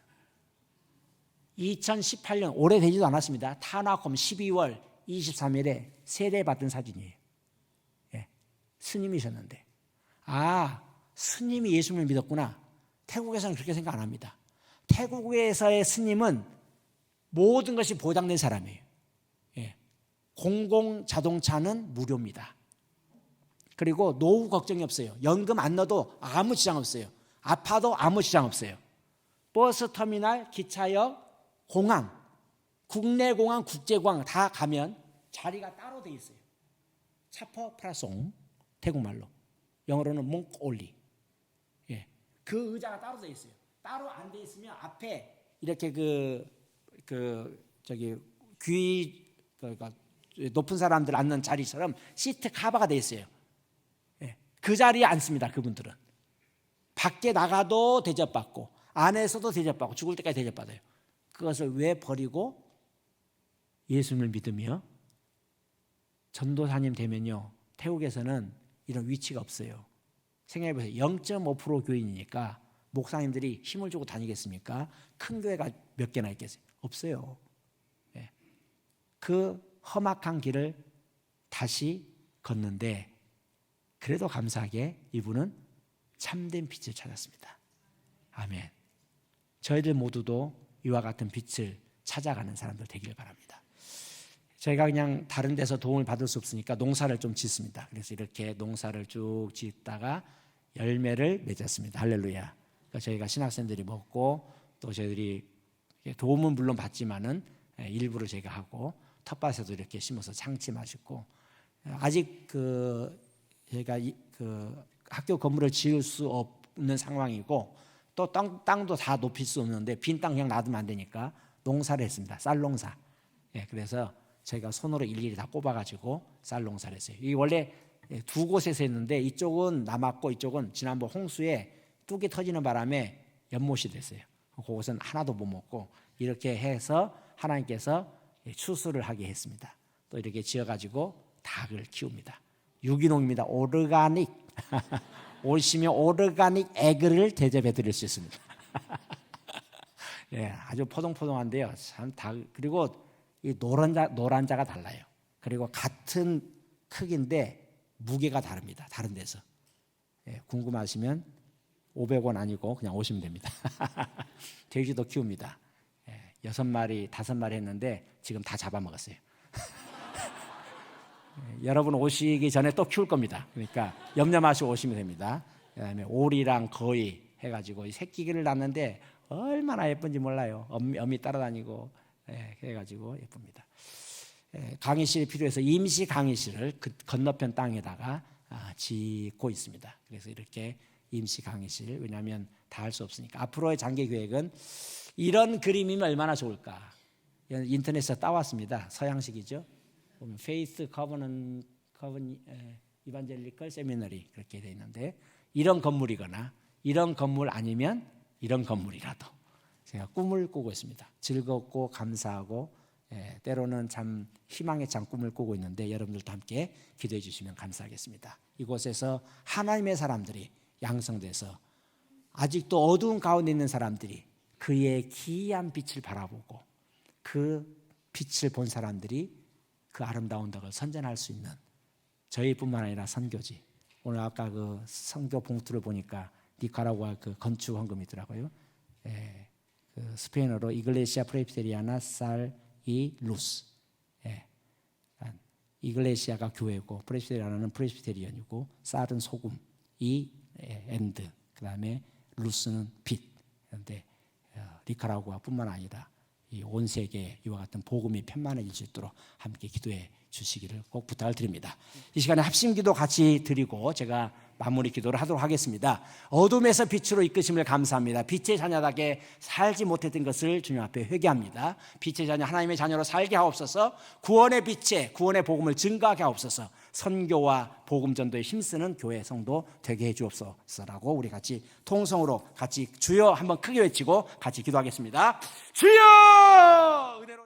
2018년, 오래되지도 않았습니다. 타나콤 12월 23일에 세례받은 사진이에요. 예. 스님이셨는데, 스님이 예수님을 믿었구나. 태국에서는 그렇게 생각 안 합니다. 태국에서의 스님은 모든 것이 보장된 사람이에요. 예. 공공 자동차는 무료입니다. 그리고 노후 걱정이 없어요. 연금 안 넣어도 아무 지장 없어요. 아파도 아무 지장 없어요. 버스 터미널, 기차역, 공항, 국내 공항, 국제 공항 다 가면 자리가 따로 돼 있어요. 차퍼 프라송, 태국말로. 영어로는 몽올리. 예. 그 의자가 따로 돼 있어요. 따로 안 돼 있으면 앞에 이렇게 높은 사람들 앉는 자리처럼 시트 카바가 돼 있어요. 예. 그 자리에 앉습니다. 그분들은. 밖에 나가도 대접받고 안에서도 대접받고 죽을 때까지 대접받아요. 그것을 왜 버리고 예수님을 믿으며 전도사님 되면요, 태국에서는 이런 위치가 없어요. 생각해보세요. 0.5% 교인이니까 목사님들이 힘을 주고 다니겠습니까? 큰 교회가 몇 개나 있겠어요? 없어요. 예. 그 험악한 길을 다시 걷는데 그래도 감사하게 이분은 참된 빛을 찾았습니다. 아멘. 저희들 모두도 이와 같은 빛을 찾아가는 사람들 되기를 바랍니다. 저희가 그냥 다른 데서 도움을 받을 수 없으니까 농사를 좀 짓습니다. 그래서 이렇게 농사를 쭉 짓다가 열매를 맺었습니다. 할렐루야. 그러니까 저희가 신학생들이 먹고 또 저희들이 도움은 물론 받지만은 일부를 제가 하고 텃밭에도 이렇게 심어서 장치 마시고, 아직 저희가 학교 건물을 지을 수 없는 상황이고 또 땅도 다 높일 수 없는데 빈 땅 그냥 놔두면 안 되니까 농사를 했습니다. 쌀 농사. 예, 그래서 제가 손으로 일일이 다 꼽아가지고 쌀 농사를 했어요. 이 원래 두 곳에서 했는데 이쪽은 남았고 이쪽은 지난번 홍수에 뚝이 터지는 바람에 연못이 됐어요. 그곳은 하나도 못 먹고 이렇게 해서 하나님께서 추수를 하게 했습니다. 또 이렇게 지어가지고 닭을 키웁니다. 유기농입니다. 오르가닉. 오시면 오르가닉 에그를 대접해 드릴 수 있습니다. 예, 아주 포동포동한데요. 참 그리고 이 노란자가 달라요. 그리고 같은 크기인데 무게가 다릅니다. 다른 데서. 예, 궁금하시면 500원 아니고 그냥 오시면 됩니다. 돼지도 키웁니다. 6마리, 5마리 했는데 지금 다 잡아먹었어요. 여러분 오시기 전에 또 키울 겁니다. 그러니까 염려 마시고 오시면 됩니다. 그다음에 오리랑 거위 해가지고 새끼를 낳는데 얼마나 예쁜지 몰라요. 어미 따라다니고 해가지고 예쁩니다. 강의실이 필요해서 임시 강의실을 그 건너편 땅에다가 짓고 있습니다. 그래서 이렇게 임시 강의실, 왜냐하면 다 할 수 없으니까. 앞으로의 장기 계획은 이런 그림이면 얼마나 좋을까. 인터넷에서 따왔습니다. 서양식이죠. 보면 페이스 커버넌 이반젤리컬 세미너리 그렇게 돼 있는데, 이런 건물이거나 이런 건물 아니면 이런 건물이라도 제가 꿈을 꾸고 있습니다. 즐겁고 감사하고 때로는 참 희망의 참 꿈을 꾸고 있는데, 여러분들도 함께 기도해 주시면 감사하겠습니다. 이곳에서 하나님의 사람들이 양성돼서 아직도 어두운 가운데 있는 사람들이 그의 기이한 빛을 바라보고 그 빛을 본 사람들이 그 아름다운 덕을 선전할 수 있는, 저희뿐만 아니라 선교지, 오늘 아까 그 선교 봉투를 보니까 니카라구아 그 건축 헌금이더라고요. 그 스페인어로 이글레시아 프레스비테리아나 살 이 루스. 이글레시아가 교회고 프레스비테리아는 프레스비테리언이고 쌀은 소금, 이 엔드, 그다음에 루스는 빛. 그런데 니카라구아뿐만 아니라 이 온 세계에 이와 같은 복음이 편만해질 수 있도록 함께 기도해 주시기를 꼭 부탁을 드립니다. 이 시간에 합심기도 같이 드리고 제가 마무리 기도를 하도록 하겠습니다. 어둠에서 빛으로 이끄심을 감사합니다. 빛의 자녀답게 살지 못했던 것을 주님 앞에 회개합니다. 빛의 자녀, 하나님의 자녀로 살게 하옵소서. 구원의 빛에 구원의 복음을 증가하게 하옵소서. 선교와 복음 전도에 힘쓰는 교회 성도 되게 해 주옵소서라고 우리 같이 통성으로 같이 주여 한번 크게 외치고 같이 기도하겠습니다. 주여!